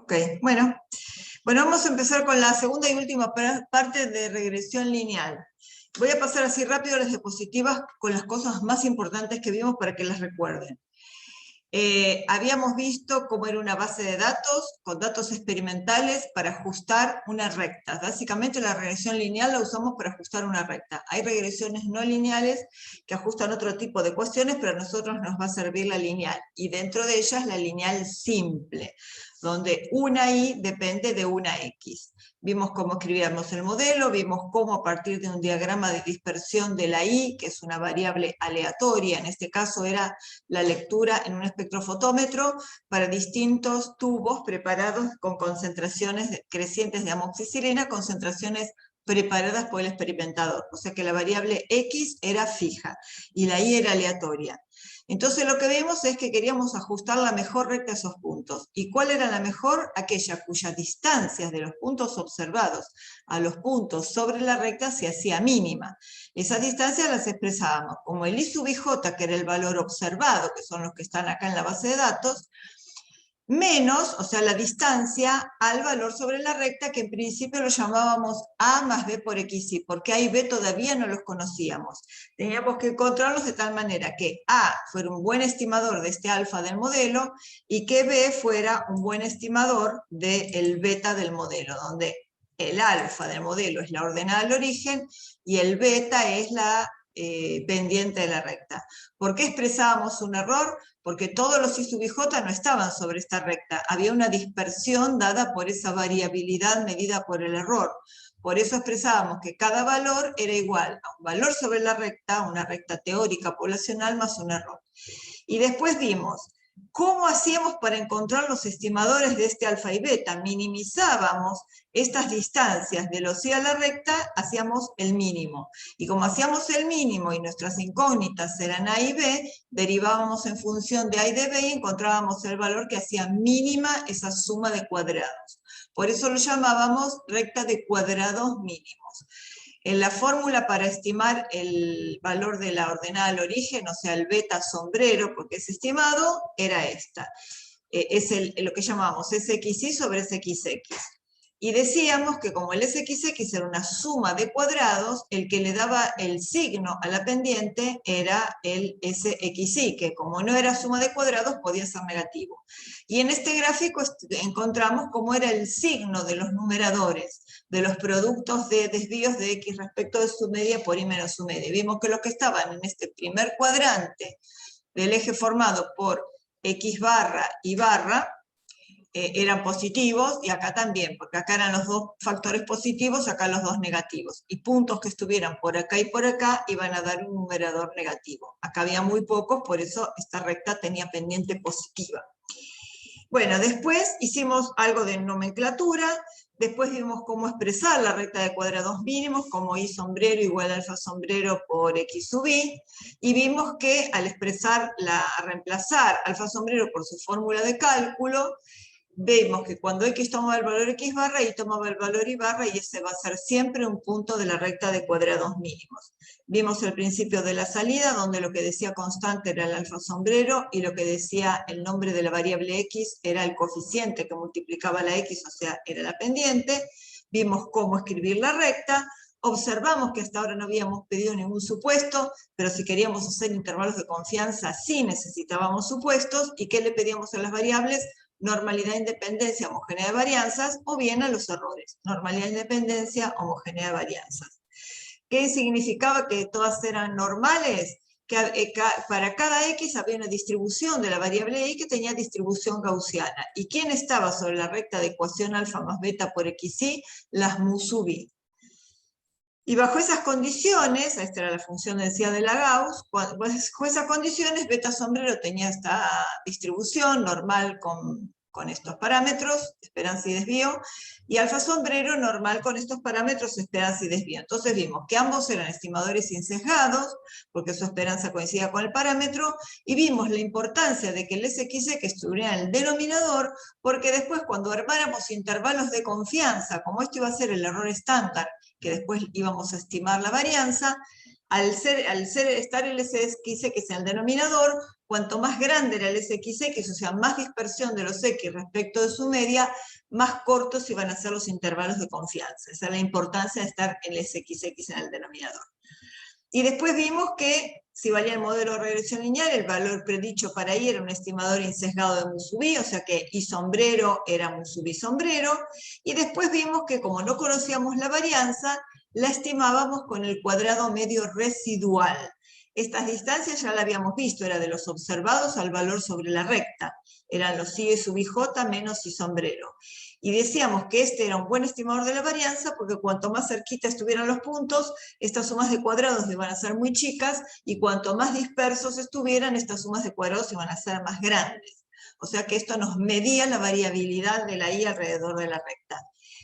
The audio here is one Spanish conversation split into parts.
Ok, bueno. Bueno, vamos a empezar con la segunda y última parte de regresión lineal. Voy a pasar así rápido las diapositivas con las cosas más importantes que vimos para que las recuerden. Habíamos visto cómo era una base de datos con datos experimentales para ajustar una recta. Básicamente la regresión lineal la usamos para ajustar una recta. Hay regresiones no lineales que ajustan otro tipo de cuestiones, pero a nosotros nos va a servir la lineal. Y dentro de ellas la lineal simple, donde una y depende de una x. Vimos cómo escribíamos el modelo, vimos cómo a partir de un diagrama de dispersión de la y, que es una variable aleatoria, en este caso era la lectura en un espectrofotómetro para distintos tubos preparados con concentraciones crecientes de amoxicilina, concentraciones preparadas por el experimentador. O sea que la variable x era fija y la y era aleatoria. Entonces lo que vemos es que queríamos ajustar la mejor recta a esos puntos. ¿Y cuál era la mejor? Aquella cuyas distancias de los puntos observados a los puntos sobre la recta se hacía mínima. Esas distancias las expresábamos como el I sub IJ, que era el valor observado, que son los que están acá en la base de datos, menos, o sea, la distancia al valor sobre la recta, que en principio lo llamábamos A más B por XY, porque A y B todavía no los conocíamos. Teníamos que encontrarlos de tal manera que A fuera un buen estimador de este alfa del modelo y que B fuera un buen estimador del beta del modelo, donde el alfa del modelo es la ordenada al origen y el beta es la pendiente de la recta. ¿Por qué expresábamos un error? Porque todos los I sub IJ no estaban sobre esta recta. Había una dispersión dada por esa variabilidad medida por el error. Por eso expresábamos que cada valor era igual a un valor sobre la recta, una recta teórica poblacional más un error. Y después vimos cómo hacíamos para encontrar los estimadores de este alfa y beta. Minimizábamos estas distancias de los I a la recta, hacíamos el mínimo. Y como hacíamos el mínimo y nuestras incógnitas eran A y B, derivábamos en función de A y de B y encontrábamos el valor que hacía mínima esa suma de cuadrados. Por eso lo llamábamos recta de cuadrados mínimos. En la fórmula para estimar el valor de la ordenada al origen, o sea, el beta sombrero, porque es estimado, era esta. Es lo que llamamos SXY sobre SXX. Y decíamos que como el SXX era una suma de cuadrados, el que le daba el signo a la pendiente era el SXY, que como no era suma de cuadrados, podía ser negativo. Y en este gráfico encontramos cómo era el signo de los numeradores, de los productos de desvíos de X respecto de su media por Y menos su media. Vimos que los que estaban en este primer cuadrante del eje formado por X barra y barra, eran positivos, y acá también, porque acá eran los dos factores positivos, acá los dos negativos. Y puntos que estuvieran por acá y por acá iban a dar un numerador negativo. Acá había muy pocos, por eso esta recta tenía pendiente positiva. Bueno, después hicimos algo de nomenclatura, después vimos cómo expresar la recta de cuadrados mínimos, como I sombrero igual a alfa sombrero por X sub I, y vimos que al reemplazar alfa sombrero por su fórmula de cálculo, vemos que cuando X tomaba el valor X barra, Y tomaba el valor Y barra, y ese va a ser siempre un punto de la recta de cuadrados mínimos. Vimos el principio de la salida, donde lo que decía constante era el alfa sombrero, y lo que decía el nombre de la variable X era el coeficiente que multiplicaba la X, o sea, era la pendiente. Vimos cómo escribir la recta. Observamos que hasta ahora no habíamos pedido ningún supuesto, pero si queríamos hacer intervalos de confianza, sí necesitábamos supuestos. ¿Y qué le pedíamos a las variables? Normalidad, independencia, homogeneidad de varianzas, o bien a los errores, normalidad, independencia, homogeneidad de varianzas. ¿Qué significaba que todas eran normales? Que para cada X había una distribución de la variable Y que tenía distribución gaussiana. ¿Y quién estaba sobre la recta de ecuación alfa más beta por XY? Las mu sub I. Y bajo esas condiciones, esta era la función de densidad de la Gauss, bajo esas condiciones beta sombrero tenía esta distribución normal con estos parámetros, esperanza y desvío, y alfa sombrero normal con estos parámetros, esperanza y desvío. Entonces vimos que ambos eran estimadores insesgados, porque su esperanza coincidía con el parámetro, y vimos la importancia de que el SXY que estuviera en el denominador, porque después cuando armáramos intervalos de confianza, como esto iba a ser el error estándar, que después íbamos a estimar la varianza, estar el SXX en el denominador, cuanto más grande era el SXX, o sea, más dispersión de los X respecto de su media, más cortos iban a ser los intervalos de confianza. Esa es la importancia de estar el SXX en el denominador. Y después vimos que si valía el modelo de regresión lineal, el valor predicho para I era un estimador insesgado de mu sub I, o sea que I sombrero era mu sub I sombrero. Y después vimos que como no conocíamos la varianza, la estimábamos con el cuadrado medio residual. Estas distancias ya la habíamos visto, era de los observados al valor sobre la recta. Eran los I sub IJ menos I sombrero. Y decíamos que este era un buen estimador de la varianza porque cuanto más cerquita estuvieran los puntos, estas sumas de cuadrados iban a ser muy chicas y cuanto más dispersos estuvieran, estas sumas de cuadrados iban a ser más grandes. O sea que esto nos medía la variabilidad de la I alrededor de la recta.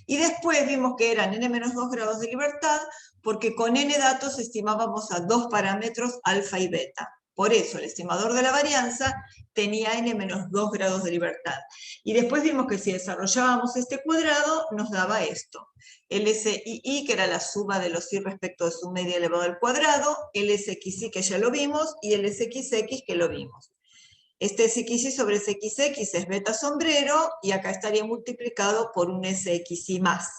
Y después vimos que eran n-2 grados de libertad porque con n datos estimábamos a dos parámetros alfa y beta. Por eso el estimador de la varianza tenía n-2 grados de libertad. Y después vimos que si desarrollábamos este cuadrado, nos daba esto. El SII, que era la suma de los I respecto de su media elevado al cuadrado, el SXI, que ya lo vimos, y el SXX, que lo vimos. Este SXI sobre SXX es beta sombrero, y acá estaría multiplicado por un SXI más.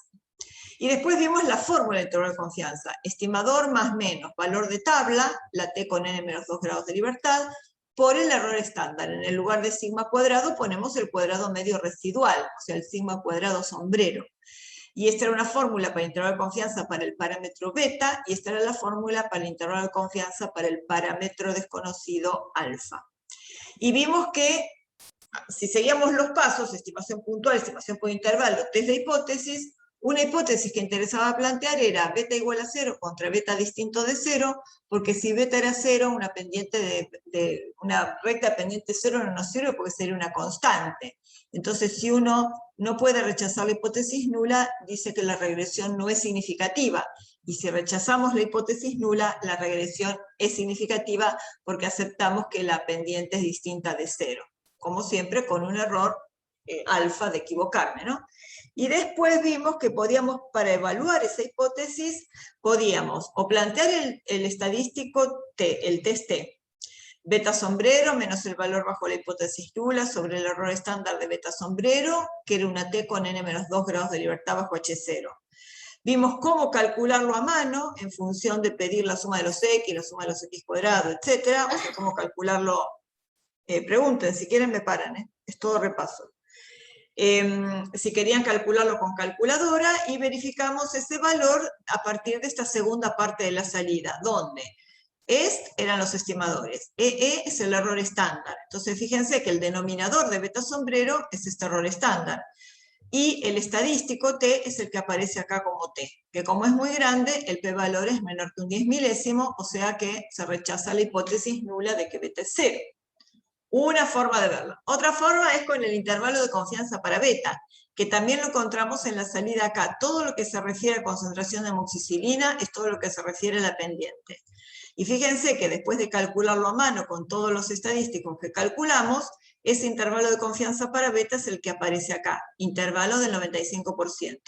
Y después vimos la fórmula de intervalo de confianza. Estimador más menos valor de tabla, la T con n-2 grados de libertad, por el error estándar. En el lugar de sigma cuadrado ponemos el cuadrado medio residual, o sea, el sigma cuadrado sombrero. Y esta era una fórmula para el intervalo de confianza para el parámetro beta, y esta era la fórmula para el intervalo de confianza para el parámetro desconocido alfa. Y vimos que si seguíamos los pasos, estimación puntual, estimación por intervalo, test de hipótesis, una hipótesis que interesaba plantear era beta igual a 0 contra beta distinto de 0, porque si beta era 0, una recta pendiente 0 no nos sirve porque sería una constante. Entonces, si uno no puede rechazar la hipótesis nula, dice que la regresión no es significativa. Y si rechazamos la hipótesis nula, la regresión es significativa porque aceptamos que la pendiente es distinta de 0. Como siempre, con un error alfa de equivocarme, ¿no? Y después vimos que podíamos, para evaluar esa hipótesis, podíamos o plantear el estadístico T, el test T, beta sombrero menos el valor bajo la hipótesis nula sobre el error estándar de beta sombrero, que era una T con n-2 grados de libertad bajo H0. Vimos cómo calcularlo a mano, en función de pedir la suma de los X, la suma de los X cuadrados, etc. O sea, cómo calcularlo. Pregunten, si quieren me paran, es todo repaso. Si querían calcularlo con calculadora, y verificamos ese valor a partir de esta segunda parte de la salida, donde eran los estimadores, EE es el error estándar. Entonces fíjense que el denominador de beta sombrero es este error estándar, y el estadístico T es el que aparece acá como T, que como es muy grande, el p-valor es menor que un 10 milésimo, o sea que se rechaza la hipótesis nula de que beta es 0. Una forma de verlo. Otra forma es con el intervalo de confianza para beta, que también lo encontramos en la salida acá. Todo lo que se refiere a concentración de amoxicilina es todo lo que se refiere a la pendiente. Y fíjense que después de calcularlo a mano con todos los estadísticos que calculamos, ese intervalo de confianza para beta es el que aparece acá, intervalo del 95%.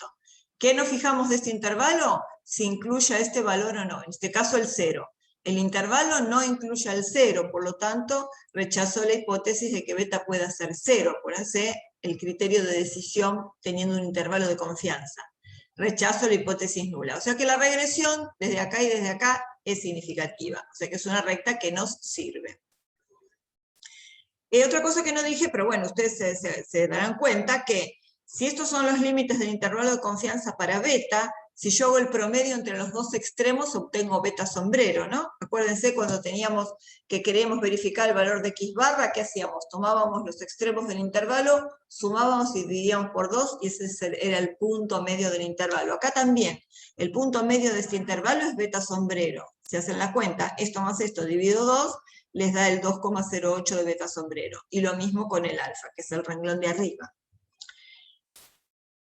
¿Qué nos fijamos de este intervalo? Si incluye a este valor o no, en este caso el 0. El intervalo no incluye al 0, por lo tanto, rechazo la hipótesis de que beta pueda ser 0. Acuérdense el criterio de decisión teniendo un intervalo de confianza. Rechazo la hipótesis nula. O sea que la regresión desde acá y desde acá es significativa. O sea que es una recta que nos sirve. Otra cosa que no dije, pero bueno, ustedes se darán cuenta que si estos son los límites del intervalo de confianza para beta, si yo hago el promedio entre los dos extremos, obtengo beta sombrero, ¿no? Acuérdense cuando teníamos que queríamos verificar el valor de X barra, ¿qué hacíamos? Tomábamos los extremos del intervalo, sumábamos y dividíamos por 2, y ese era el punto medio del intervalo. Acá también, el punto medio de este intervalo es beta sombrero. Si hacen la cuenta, esto más esto dividido 2, les da el 2,08 de beta sombrero. Y lo mismo con el alfa, que es el renglón de arriba.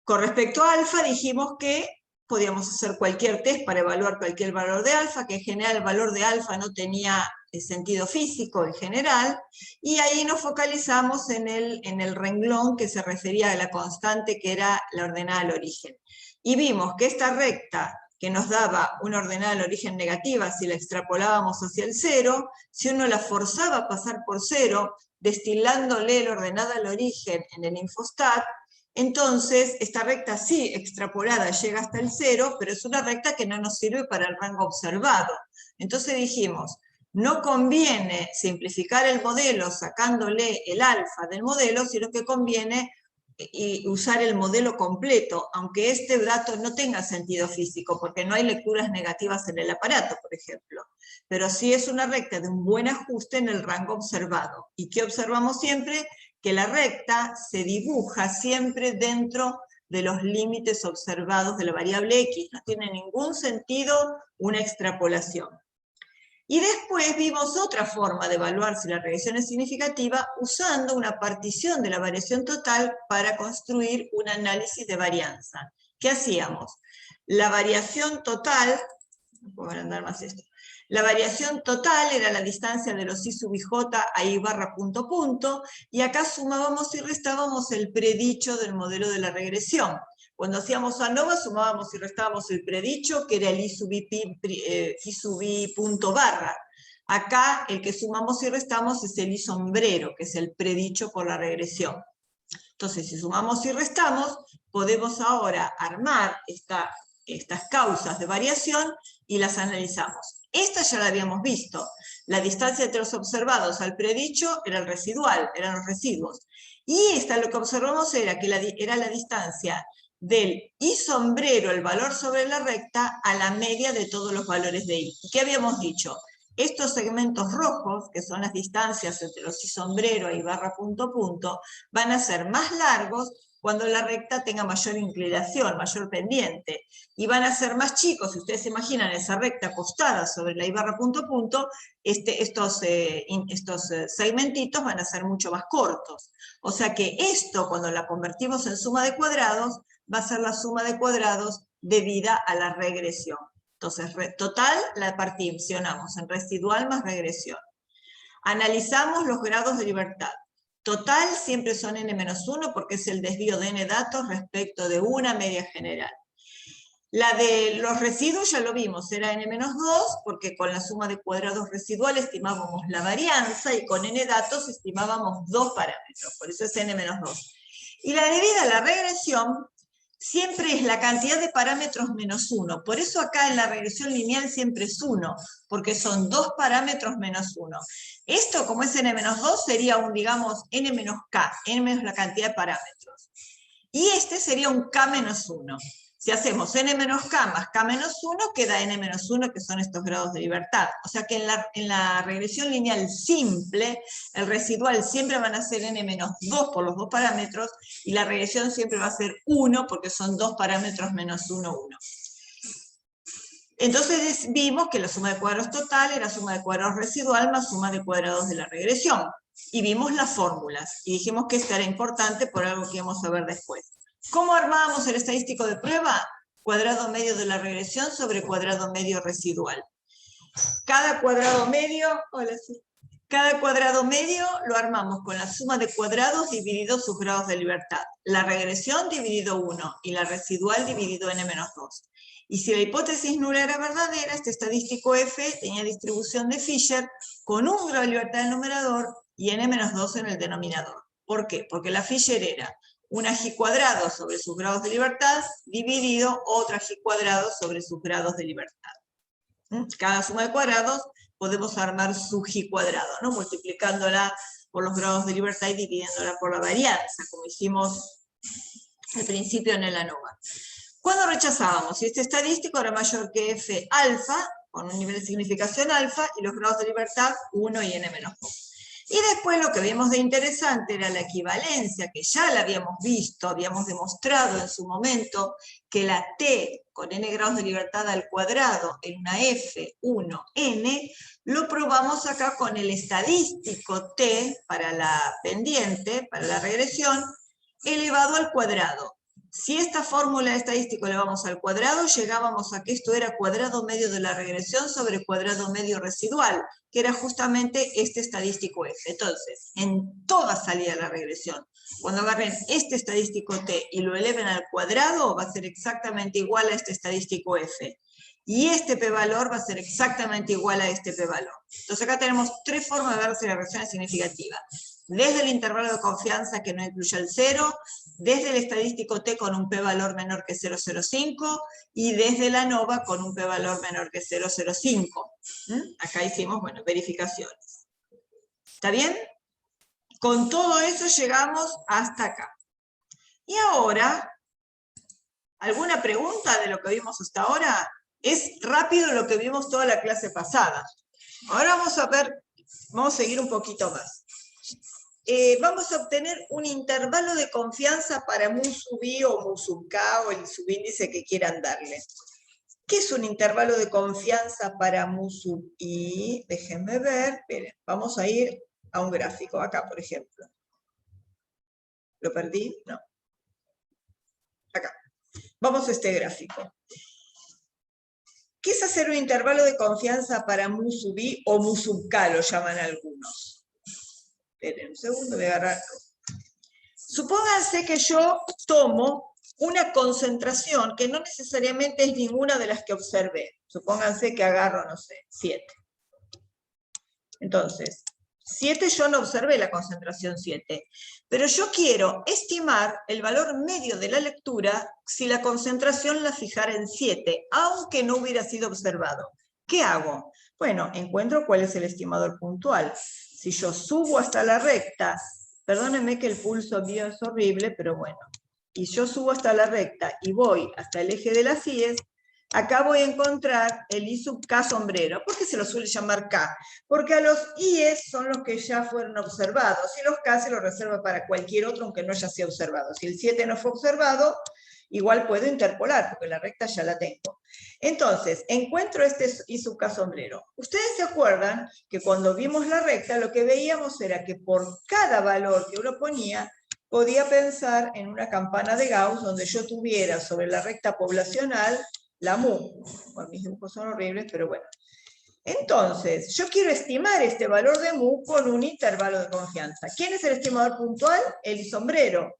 Con respecto a alfa, dijimos que podíamos hacer cualquier test para evaluar cualquier valor de alfa, que en general el valor de alfa no tenía sentido físico en general, y ahí nos focalizamos en el renglón que se refería a la constante que era la ordenada al origen. Y vimos que esta recta que nos daba una ordenada al origen negativa si la extrapolábamos hacia el 0, si uno la forzaba a pasar por 0, destilándole la ordenada al origen en el infostat, entonces esta recta sí extrapolada llega hasta el 0, pero es una recta que no nos sirve para el rango observado. Entonces dijimos, no conviene simplificar el modelo sacándole el alfa del modelo, sino que conviene usar el modelo completo, aunque este dato no tenga sentido físico, porque no hay lecturas negativas en el aparato, por ejemplo. Pero sí es una recta de un buen ajuste en el rango observado. ¿Y qué observamos siempre? Que la recta se dibuja siempre dentro de los límites observados de la variable x. No tiene ningún sentido una extrapolación. Y después vimos otra forma de evaluar si la regresión es significativa usando una partición de la variación total para construir un análisis de varianza. ¿Qué hacíamos? La variación total, voy a agrandar más esto, la variación total era la distancia de los i sub ij a i barra punto punto, y acá sumábamos y restábamos el predicho del modelo de la regresión. Cuando hacíamos ANOVA sumábamos y restábamos el predicho, que era el i sub i punto barra. Acá el que sumamos y restamos es el i sombrero, que es el predicho por la regresión. Entonces, si sumamos y restamos, podemos ahora armar estas causas de variación y las analizamos. Esta ya la habíamos visto. La distancia entre los observados al predicho era el residual, eran los residuos. Y esta lo que observamos era que era la distancia del i sombrero, el valor sobre la recta, a la media de todos los valores de i. ¿Qué habíamos dicho? Estos segmentos rojos, que son las distancias entre los i sombrero y barra punto punto, van a ser más largos cuando la recta tenga mayor inclinación, mayor pendiente, y van a ser más chicos. Si ustedes se imaginan esa recta acostada sobre la i barra punto punto, estos segmentitos van a ser mucho más cortos. O sea que esto, cuando la convertimos en suma de cuadrados, va a ser la suma de cuadrados debida a la regresión. Entonces, total la particionamos en residual más regresión. Analizamos los grados de libertad. Total siempre son n-1 porque es el desvío de n datos respecto de una media general. La de los residuos ya lo vimos, era n-2 porque con la suma de cuadrados residual estimábamos la varianza y con n datos estimábamos dos parámetros, por eso es n-2. Y la debida a la regresión siempre es la cantidad de parámetros menos 1. Por eso acá en la regresión lineal siempre es 1, porque son 2 parámetros menos 1. Esto, como es n-2, sería un, digamos, n-k, n menos la cantidad de parámetros. Y este sería un k-1. Si hacemos n-k más k-1, queda n-1, que son estos grados de libertad. O sea que en la regresión lineal simple, el residual siempre van a ser n-2 por los dos parámetros, y la regresión siempre va a ser 1, porque son 2 parámetros menos 1, 1. Entonces vimos que la suma de cuadrados total era suma de cuadrados residual más suma de cuadrados de la regresión. Y vimos las fórmulas, y dijimos que esto era importante por algo que íbamos a ver después. ¿Cómo armábamos el estadístico de prueba? Cuadrado medio de la regresión sobre cuadrado medio residual. Cada cuadrado medio lo armamos con la suma de cuadrados dividido sus grados de libertad. La regresión dividido 1 y la residual dividido n-2. Y si la hipótesis nula era verdadera, este estadístico F tenía distribución de Fisher con un grado de libertad en el numerador y n-2 en el denominador. ¿Por qué? Porque la Fisher era una g cuadrado sobre sus grados de libertad dividido otra g cuadrado sobre sus grados de libertad. Cada suma de cuadrados podemos armar su g cuadrado, ¿no? Multiplicándola por los grados de libertad y dividiéndola por la varianza, como hicimos al principio en el ANOVA. Cuando rechazábamos, si este estadístico era mayor que f alfa, con un nivel de significación alfa, y los grados de libertad 1 y n-2. Y después lo que vimos de interesante era la equivalencia, que ya la habíamos visto, habíamos demostrado en su momento que la t con n grados de libertad al cuadrado en una f1n, lo probamos acá con el estadístico t para la pendiente, para la regresión, elevado al cuadrado. Si esta fórmula de estadístico elevamos al cuadrado, llegábamos a que esto era cuadrado medio de la regresión sobre cuadrado medio residual, que era justamente este estadístico F. Entonces, en toda salida de la regresión, cuando agarren este estadístico T y lo eleven al cuadrado, va a ser exactamente igual a este estadístico F. y este p-valor va a ser exactamente igual a este p-valor. Entonces acá tenemos tres formas de ver si la regresión es significativa. Desde el intervalo de confianza que no incluye el 0, desde el estadístico t con un p-valor menor que 0,05 y desde el ANOVA con un p-valor menor que 0,05. Acá hicimos, bueno, verificaciones. ¿Está bien? Con todo eso llegamos hasta acá. Y ahora, ¿alguna pregunta de lo que vimos hasta ahora? Es rápido lo que vimos toda la clase pasada. Ahora vamos a ver, vamos a seguir un poquito más. Vamos a obtener un intervalo de confianza para mu sub i o mu sub k o el subíndice que quieran darle. ¿Qué es un intervalo de confianza para mu sub i? Déjenme ver. Esperen, vamos a ir a un gráfico, acá por ejemplo. ¿Lo perdí? No. Acá. Vamos a este gráfico. ¿Qué es hacer un intervalo de confianza para mu sub i o mu sub k, lo llaman algunos? Esperen un segundo, voy a agarrar. Supónganse que yo tomo una concentración que no necesariamente es ninguna de las que observé. Supónganse que agarro, no sé, 7. Entonces, 7 yo no observé la concentración 7, pero yo quiero estimar el valor medio de la lectura si la concentración la fijara en 7, aunque no hubiera sido observado. ¿Qué hago? Bueno, encuentro cuál es el estimador puntual. Si yo subo hasta la recta, perdónenme que el pulso mío es horrible, pero bueno, y yo subo hasta la recta y voy hasta el eje de las IES, acá voy a encontrar el I sub K sombrero. ¿Por qué se lo suele llamar K? Porque a los IES son los que ya fueron observados, y los K se los reserva para cualquier otro, aunque no haya sido observado. Si el 7 no fue observado, igual puedo interpolar, porque la recta ya la tengo. Entonces, encuentro este I sub K sombrero. Ustedes se acuerdan que cuando vimos la recta, lo que veíamos era que por cada valor que uno ponía, podía pensar en una campana de Gauss, donde yo tuviera sobre la recta poblacional la mu. Bueno, mis dibujos son horribles, pero bueno. Entonces, yo quiero estimar este valor de mu con un intervalo de confianza. ¿Quién es el estimador puntual? El I sombrero.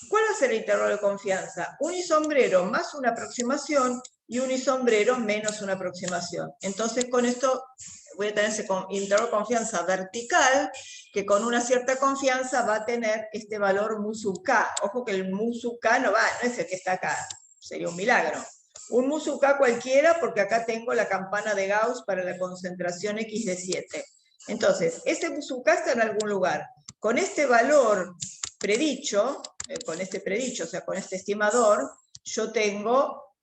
¿Cuál va a ser el intervalo de confianza? Un I sombrero más una aproximación y un I sombrero menos una aproximación. Entonces, con esto voy a tener ese intervalo de confianza vertical, que con una cierta confianza va a tener este valor mu sub k. Ojo que el mu sub k no es el que está acá. Sería un milagro. Un mu sub k cualquiera, porque acá tengo la campana de Gauss para la concentración X de 7. Entonces, este mu sub k está en algún lugar. Con este valor predicho, o sea, con este estimador, yo tengo,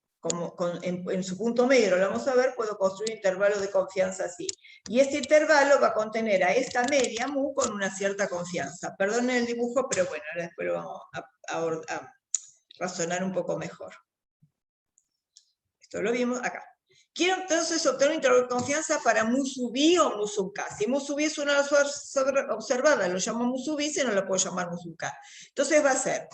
en su punto medio, lo vamos a ver, puedo construir un intervalo de confianza así. Y este intervalo va a contener a esta media mu con una cierta confianza. Perdonen el dibujo, pero bueno, ahora después lo vamos a razonar un poco mejor. Esto lo vimos acá. Quiero entonces obtener un intervalo de confianza para mu sub i o mu sub k. Si mu sub i es una observada, lo llamo mu sub i, si no lo puedo llamar mu sub k. Entonces va a ser,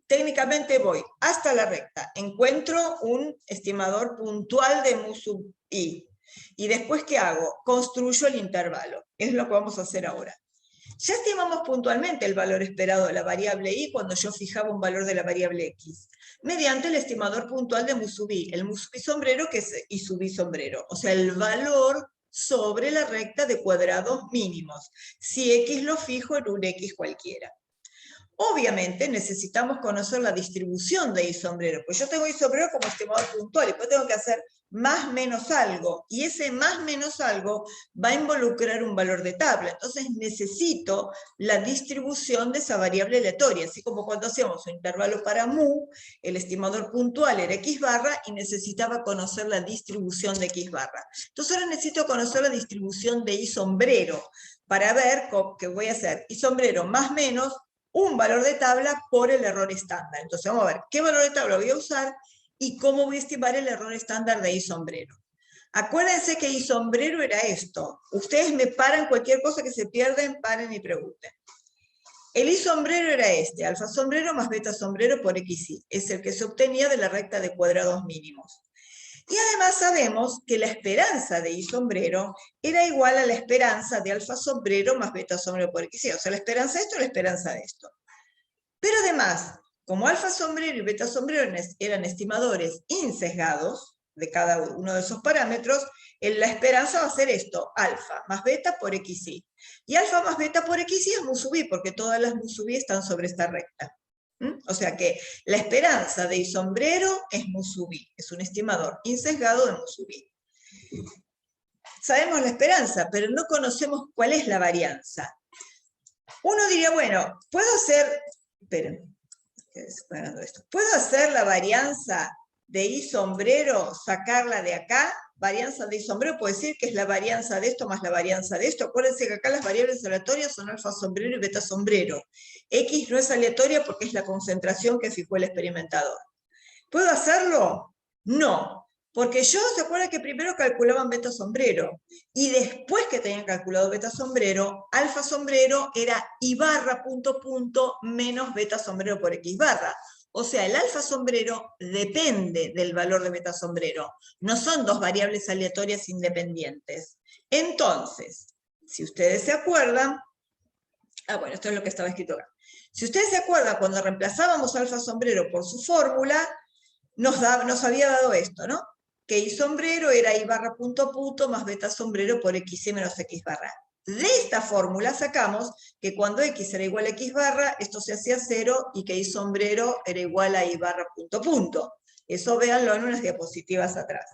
técnicamente voy hasta la recta, encuentro un estimador puntual de mu sub i. Y después, ¿qué hago? Construyo el intervalo. Es lo que vamos a hacer ahora. Ya estimamos puntualmente el valor esperado de la variable i cuando yo fijaba un valor de la variable x, mediante el estimador puntual de mu sub i, el mu sub i sombrero, que es i sub i sombrero, o sea, el valor sobre la recta de cuadrados mínimos, si x lo fijo en un x cualquiera. Obviamente necesitamos conocer la distribución de i sombrero, pues yo tengo i sombrero como estimador puntual, y después tengo que hacer más menos algo, y ese más menos algo va a involucrar un valor de tabla. Entonces necesito la distribución de esa variable aleatoria, así como cuando hacíamos un intervalo para mu, el estimador puntual era x barra, y necesitaba conocer la distribución de x barra. Entonces ahora necesito conocer la distribución de i sombrero, para ver qué voy a hacer. I sombrero más menos un valor de tabla por el error estándar. Entonces vamos a ver qué valor de tabla voy a usar y cómo voy a estimar el error estándar de i sombrero. Acuérdense que i sombrero era esto. Ustedes me paran cualquier cosa que se pierden, paren y pregunten. El i sombrero era este, alfa sombrero más beta sombrero por xi. Es el que se obtenía de la recta de cuadrados mínimos. Y además sabemos que la esperanza de i sombrero era igual a la esperanza de alfa sombrero más beta sombrero por xi. O sea, la esperanza de esto y la esperanza de esto. Pero además, como alfa sombrero y beta sombrero eran estimadores insesgados, de cada uno de esos parámetros, la esperanza va a ser esto, alfa más beta por xy. Y alfa más beta por xy es mu sub i, porque todas las mu sub i están sobre esta recta. O sea que la esperanza de I sombrero es mu sub i, es un estimador insesgado de mu sub i. Sabemos la esperanza, pero no conocemos cuál es la varianza. Uno diría, bueno, puedo hacer, esperen, ¿puedo hacer la varianza de I sombrero, sacarla de acá? Varianza de I sombrero puede decir que es la varianza de esto más la varianza de esto. Acuérdense que acá las variables aleatorias son alfa sombrero y beta sombrero. X no es aleatoria porque es la concentración que fijó el experimentador. ¿Puedo hacerlo? No. Porque yo, ¿se acuerdan que primero calculaban beta sombrero? Y después que tenían calculado beta sombrero, alfa sombrero era I barra punto punto menos beta sombrero por X barra. O sea, el alfa sombrero depende del valor de beta sombrero. No son dos variables aleatorias independientes. Entonces, si ustedes se acuerdan, bueno, esto es lo que estaba escrito acá. Si ustedes se acuerdan, cuando reemplazábamos alfa sombrero por su fórmula, nos había dado esto, ¿no? Que I sombrero era I barra punto punto más beta sombrero por XY menos X barra. De esta fórmula sacamos que cuando X era igual a X barra, esto se hacía 0 y que I sombrero era igual a I barra punto punto. Eso véanlo en unas diapositivas atrás.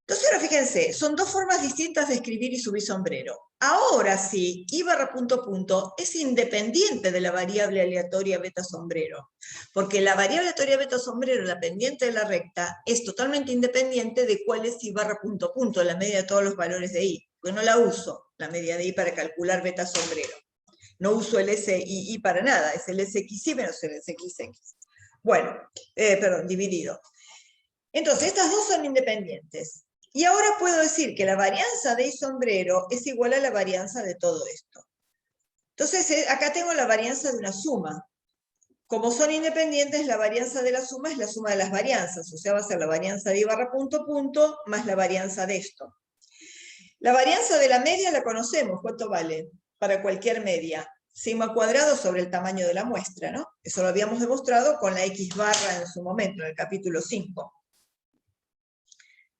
Entonces ahora fíjense, son dos formas distintas de escribir I sub I sombrero. Ahora sí, I barra punto punto es independiente de la variable aleatoria beta sombrero, porque la variable aleatoria beta sombrero, la pendiente de la recta, es totalmente independiente de cuál es I barra punto punto, la media de todos los valores de I, porque no la uso, la media de I, para calcular beta sombrero. No uso el SII para nada, es el SXY menos el SXX. Bueno, perdón, dividido. Entonces, estas dos son independientes. Y ahora puedo decir que la varianza de I sombrero es igual a la varianza de todo esto. Entonces, acá tengo la varianza de una suma. Como son independientes, la varianza de la suma es la suma de las varianzas. O sea, va a ser la varianza de I barra punto punto más la varianza de esto. La varianza de la media la conocemos. ¿Cuánto vale? Para cualquier media. Sigma cuadrado sobre el tamaño de la muestra, ¿no? Eso lo habíamos demostrado con la X barra en su momento, en el capítulo 5.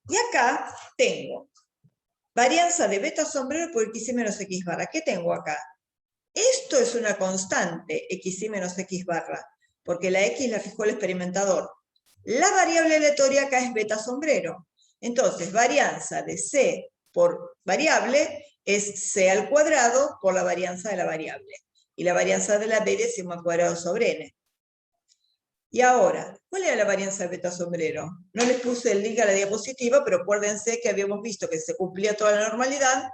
Y acá tengo varianza de beta sombrero por XY menos X barra. ¿Qué tengo acá? Esto es una constante, XY menos X barra, porque la X la fijó el experimentador. La variable aleatoria acá es beta sombrero. Entonces, varianza de C por variable es C al cuadrado por la varianza de la variable. Y la varianza de la B es sigma cuadrado sobre N. Y ahora, ¿cuál era la varianza de beta sombrero? No les puse el link a la diapositiva, pero acuérdense que habíamos visto que se cumplía toda la normalidad.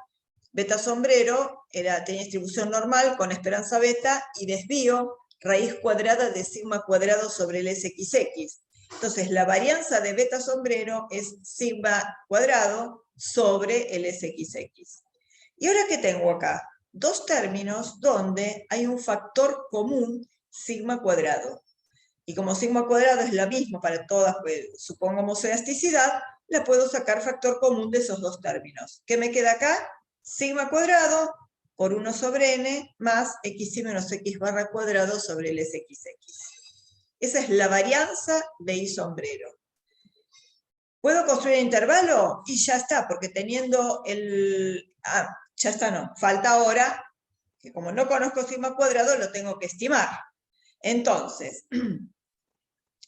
Beta sombrero tenía distribución normal con esperanza beta y desvío raíz cuadrada de sigma cuadrado sobre el SXX. Entonces, la varianza de beta sombrero es sigma cuadrado sobre el SXX. ¿Y ahora qué tengo acá? Dos términos donde hay un factor común sigma cuadrado. Y como sigma cuadrado es la misma para todas, pues, supongamos elasticidad, la puedo sacar factor común de esos dos términos. ¿Qué me queda acá? Sigma cuadrado por 1 sobre n más xy menos x barra cuadrado sobre el sxx. Esa es la varianza de I sombrero. ¿Puedo construir intervalo? Y ya está, porque teniendo el... ya está, no. Falta ahora, que como no conozco sigma cuadrado, lo tengo que estimar. Entonces,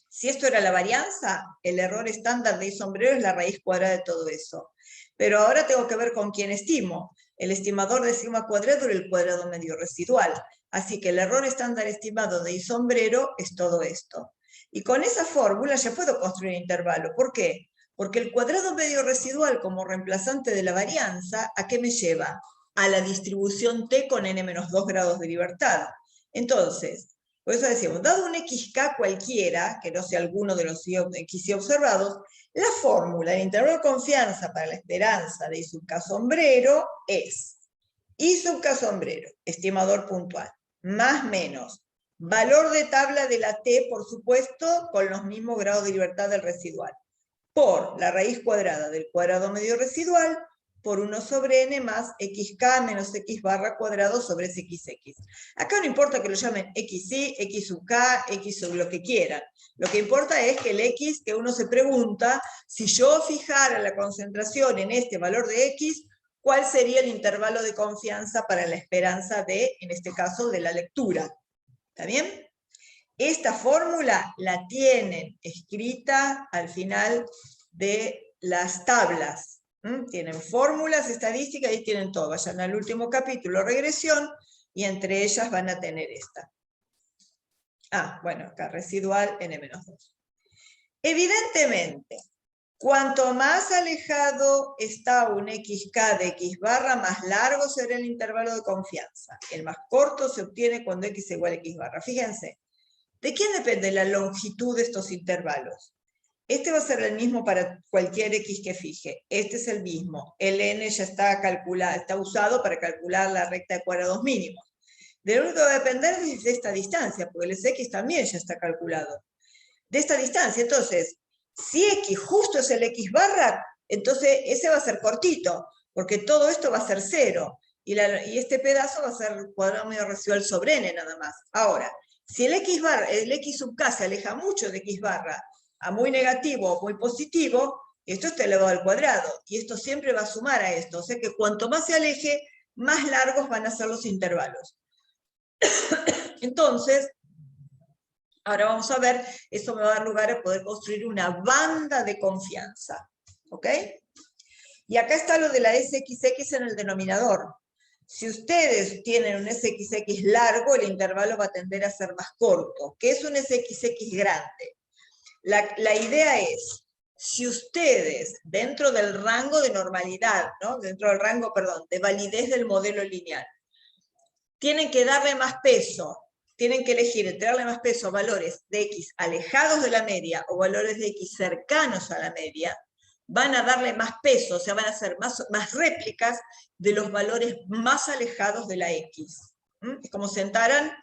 si esto era la varianza, el error estándar de I sombrero es la raíz cuadrada de todo eso. Pero ahora tengo que ver con quién estimo. El estimador de sigma cuadrado era el cuadrado medio residual. Así que el error estándar estimado de I sombrero es todo esto. Y con esa fórmula ya puedo construir intervalo. ¿Por qué? Porque el cuadrado medio residual como reemplazante de la varianza, ¿a qué me lleva? A la distribución T con n-2 grados de libertad. Entonces, por eso decimos, dado un xk cualquiera, que no sea alguno de los xy observados, la fórmula del intervalo de confianza para la esperanza de I sub k sombrero es I sub k sombrero, estimador puntual, más menos, valor de tabla de la t, por supuesto, con los mismos grados de libertad del residual, por la raíz cuadrada del cuadrado medio residual, por 1 sobre n más xk menos x barra cuadrado sobre xx. Acá no importa que lo llamen xy, x sub k, x sub lo que quieran. Lo que importa es que el x, que uno se pregunta, si yo fijara la concentración en este valor de x, ¿cuál sería el intervalo de confianza para la esperanza de, en este caso, de la lectura? ¿Está bien? Esta fórmula la tienen escrita al final de las tablas. Tienen fórmulas estadísticas y tienen todo. Vayan al último capítulo, regresión, y entre ellas van a tener esta. Bueno, acá residual n-2. Evidentemente, cuanto más alejado está un xk de x barra, más largo será el intervalo de confianza. El más corto se obtiene cuando x igual a x barra. Fíjense, ¿de quién depende la longitud de estos intervalos? Este va a ser el mismo para cualquier x que fije. Este es el mismo. El n ya está calculado, está usado para calcular la recta de cuadrados mínimos. De lo único que va a depender es de esta distancia, porque el x también ya está calculado. De esta distancia, entonces, si x justo es el x barra, entonces ese va a ser cortito, porque todo esto va a ser 0. Y este pedazo va a ser cuadrado medio residual sobre n nada más. Ahora, si el x sub k se aleja mucho de x barra, a muy negativo o muy positivo, esto está elevado al cuadrado, y esto siempre va a sumar a esto, o sea que cuanto más se aleje, más largos van a ser los intervalos. Entonces, ahora vamos a ver, esto me va a dar lugar a poder construir una banda de confianza, ¿ok? Y acá está lo de la SXX en el denominador. Si ustedes tienen un SXX largo, el intervalo va a tender a ser más corto. ¿Qué es un SXX grande? La idea es, si ustedes, dentro del rango de normalidad, ¿no? Dentro del rango, perdón, de validez del modelo lineal, tienen que darle más peso, tienen que elegir entre darle más peso a valores de x alejados de la media o valores de x cercanos a la media, van a darle más peso, o sea, van a hacer más réplicas de los valores más alejados de la x. Es como sentaran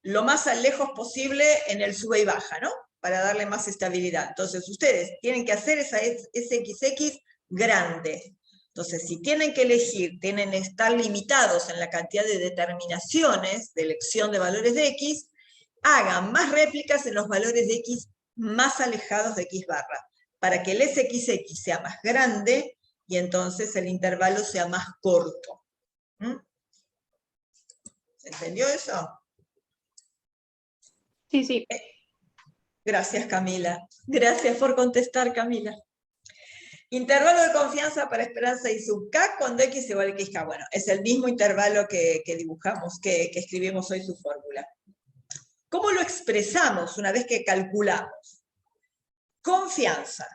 lo más lejos posible en el sube y baja, ¿no? Para darle más estabilidad. Entonces, ustedes tienen que hacer esa SXX grande. Entonces, si tienen que elegir, tienen que estar limitados en la cantidad de determinaciones de elección de valores de x, hagan más réplicas en los valores de x más alejados de x barra, para que el SXX sea más grande y entonces el intervalo sea más corto. ¿Se entendió eso? Sí, sí. Gracias, Camila. Gracias por contestar, Camila. Intervalo de confianza para esperanza y sub k cuando x igual a xk. Bueno, es el mismo intervalo que dibujamos, que escribimos hoy su fórmula. ¿Cómo lo expresamos una vez que calculamos? Confianza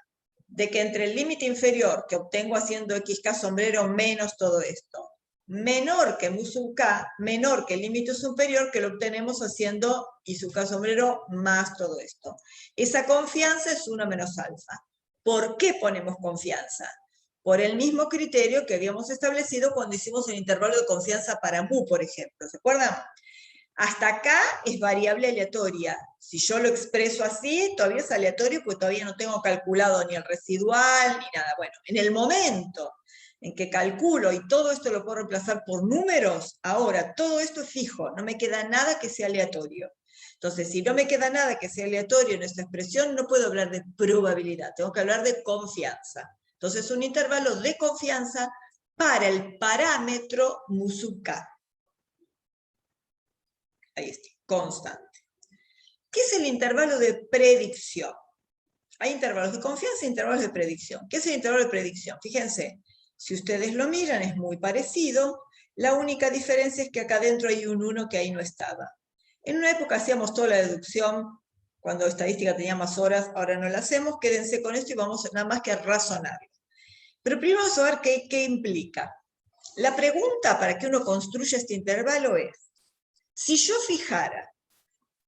de que entre el límite inferior que obtengo haciendo xk sombrero menos todo esto, menor que mu sub k, menor que el límite superior que lo obtenemos haciendo y sub k sombrero más todo esto. Esa confianza es 1 menos alfa. ¿Por qué ponemos confianza? Por el mismo criterio que habíamos establecido cuando hicimos el intervalo de confianza para mu, por ejemplo. ¿Se acuerdan? Hasta acá es variable aleatoria. Si yo lo expreso así, todavía es aleatorio porque todavía no tengo calculado ni el residual ni nada. Bueno, en el momento en que calculo y todo esto lo puedo reemplazar por números, ahora todo esto es fijo, no me queda nada que sea aleatorio. Entonces, si no me queda nada que sea aleatorio en esta expresión, no puedo hablar de probabilidad, tengo que hablar de confianza. Entonces, un intervalo de confianza para el parámetro mu sub k. Ahí está, constante. ¿Qué es el intervalo de predicción? Hay intervalos de confianza e intervalos de predicción. ¿Qué es el intervalo de predicción? Fíjense, si ustedes lo miran es muy parecido, la única diferencia es que acá adentro hay un 1 que ahí no estaba. En una época hacíamos toda la deducción, cuando estadística tenía más horas, ahora no la hacemos, quédense con esto y vamos nada más que a razonar. Pero primero vamos a ver qué implica. La pregunta para que uno construya este intervalo es, si yo fijara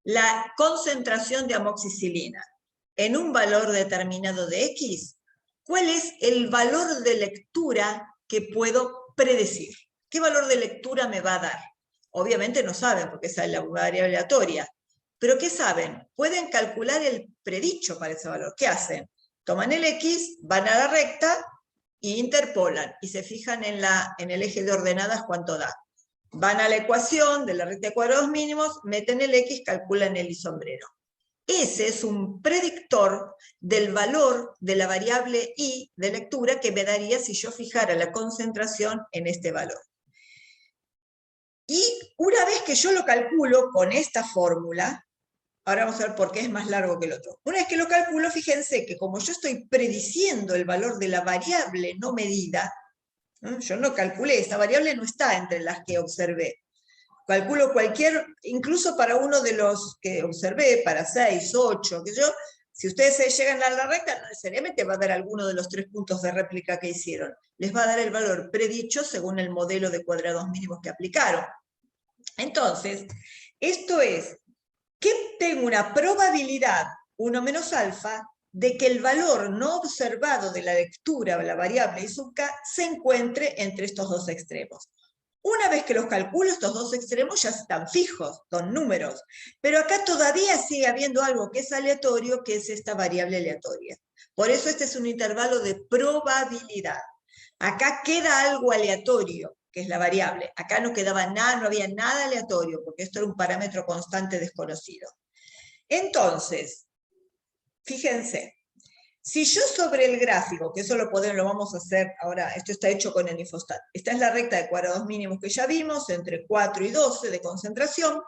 la concentración de amoxicilina en un valor determinado de X, ¿cuál es el valor de lectura que puedo predecir? ¿Qué valor de lectura me va a dar? Obviamente no saben porque esa es la variable aleatoria. ¿Pero qué saben? Pueden calcular el predicho para ese valor. ¿Qué hacen? Toman el X, van a la recta y interpolan, y se fijan en el eje de ordenadas cuánto da. Van a la ecuación de la recta de cuadrados mínimos, meten el X, calculan el isombrero. Ese es un predictor del valor de la variable I de lectura que me daría si yo fijara la concentración en este valor. Y una vez que yo lo calculo con esta fórmula, ahora vamos a ver por qué es más largo que el otro. Una vez que lo calculo, fíjense que como yo estoy prediciendo el valor de la variable no medida, yo no calculé, esta variable no está entre las que observé. Calculo cualquier, incluso para uno de los que observé, para 6, 8, que yo, si ustedes se llegan a la recta, no necesariamente va a dar alguno de los 3 puntos de réplica que hicieron. Les va a dar el valor predicho según el modelo de cuadrados mínimos que aplicaron. Entonces, esto es que tengo una probabilidad, 1 menos alfa, de que el valor no observado de la lectura o la variable I sub k se encuentre entre estos dos extremos. Una vez que los calculo, estos dos extremos ya están fijos, son números. Pero acá todavía sigue habiendo algo que es aleatorio, que es esta variable aleatoria. Por eso este es un intervalo de probabilidad. Acá queda algo aleatorio, que es la variable. Acá no quedaba nada, no había nada aleatorio, porque esto era un parámetro constante desconocido. Entonces, fíjense, si yo sobre el gráfico, que eso lo vamos a hacer ahora, esto está hecho con el Infostat, esta es la recta de cuadrados mínimos que ya vimos, entre 4 y 12 de concentración,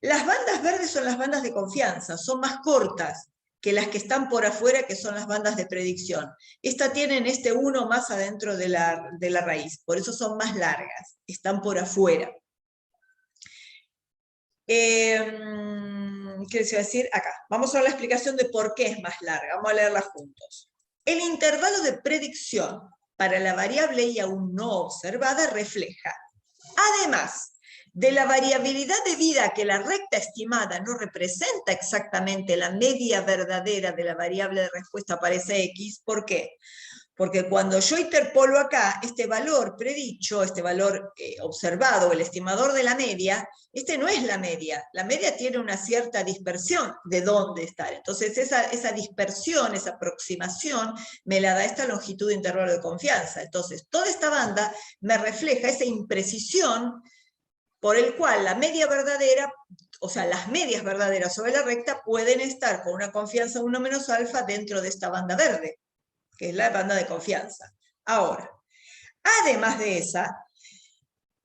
las bandas verdes son las bandas de confianza, son más cortas que las que están por afuera, que son las bandas de predicción. Esta tienen este 1 más adentro de la raíz, por eso son más largas, están por afuera. ¿Qué les iba a decir? Acá. Vamos a ver la explicación de por qué es más larga. Vamos a leerla juntos. El intervalo de predicción para la variable I aún no observada refleja, además de la variabilidad debida a que la recta estimada no representa exactamente la media verdadera de la variable de respuesta para ese X. ¿Por qué? Porque cuando yo interpolo acá, este valor predicho, este valor observado, el estimador de la media, este no es la media tiene una cierta dispersión de dónde está. Entonces esa dispersión, esa aproximación, me la da esta longitud de intervalo de confianza. Entonces toda esta banda me refleja esa imprecisión por el cual la media verdadera, o sea, las medias verdaderas sobre la recta pueden estar con una confianza 1 menos alfa dentro de esta banda verde, que es la banda de confianza. Ahora, además de esa,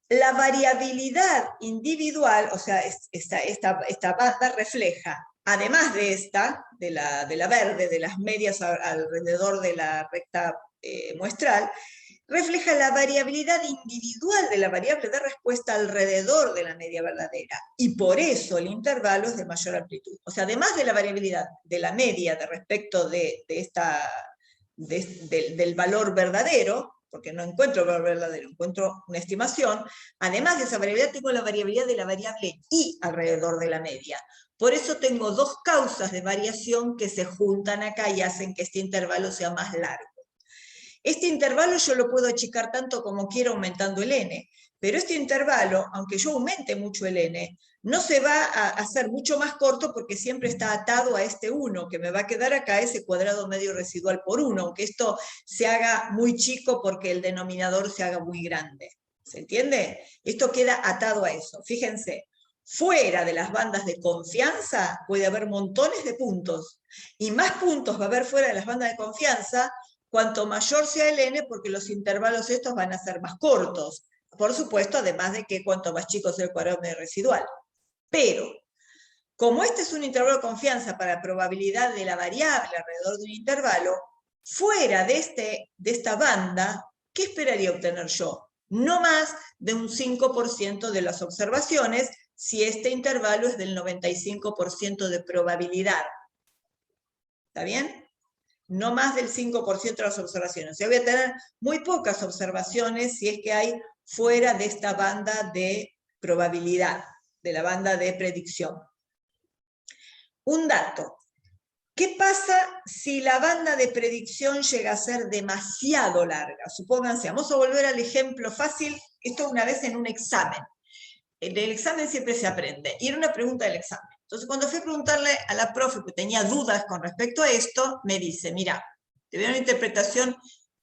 la variabilidad individual, o sea, esta banda refleja, además de esta, de la verde, de las medias alrededor de la recta muestral, refleja la variabilidad individual de la variable de respuesta alrededor de la media verdadera. Y por eso el intervalo es de mayor amplitud. O sea, además de la variabilidad de la media de respecto del valor verdadero, porque no encuentro el valor verdadero, encuentro una estimación, además de esa variabilidad tengo la variabilidad de la variable I alrededor de la media. Por eso tengo dos causas de variación que se juntan acá y hacen que este intervalo sea más largo. Este intervalo yo lo puedo achicar tanto como quiera aumentando el n, pero este intervalo, aunque yo aumente mucho el n, no se va a hacer mucho más corto porque siempre está atado a este 1, que me va a quedar acá ese cuadrado medio residual por 1, aunque esto se haga muy chico porque el denominador se haga muy grande. ¿Se entiende? Esto queda atado a eso. Fíjense, fuera de las bandas de confianza puede haber montones de puntos, y más puntos va a haber fuera de las bandas de confianza cuanto mayor sea el n, porque los intervalos estos van a ser más cortos. Por supuesto, además de que cuanto más chico sea el cuadrado medio residual. Pero, como este es un intervalo de confianza para probabilidad de la variable alrededor de un intervalo, fuera de esta banda, ¿qué esperaría obtener yo? No más de un 5% de las observaciones, si este intervalo es del 95% de probabilidad. ¿Está bien? No más del 5% de las observaciones. O sea, voy a tener muy pocas observaciones si es que hay fuera de esta banda de probabilidad, de la banda de predicción. Un dato. ¿Qué pasa si la banda de predicción llega a ser demasiado larga? Supónganse, vamos a volver al ejemplo fácil, esto una vez en un examen. En el examen siempre se aprende, y era una pregunta del examen. Entonces, cuando fui a preguntarle a la profe que tenía dudas con respecto a esto, me dice, mira, te voy a dar una interpretación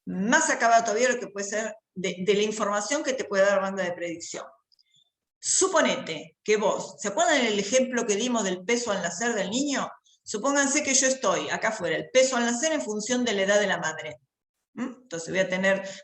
más acabada todavía lo que puede ser de la información que te puede dar banda de predicción. Suponete que vos, ¿se acuerdan el ejemplo que dimos del peso al nacer del niño? Supónganse que yo estoy acá afuera, el peso al nacer en función de la edad de la madre. Entonces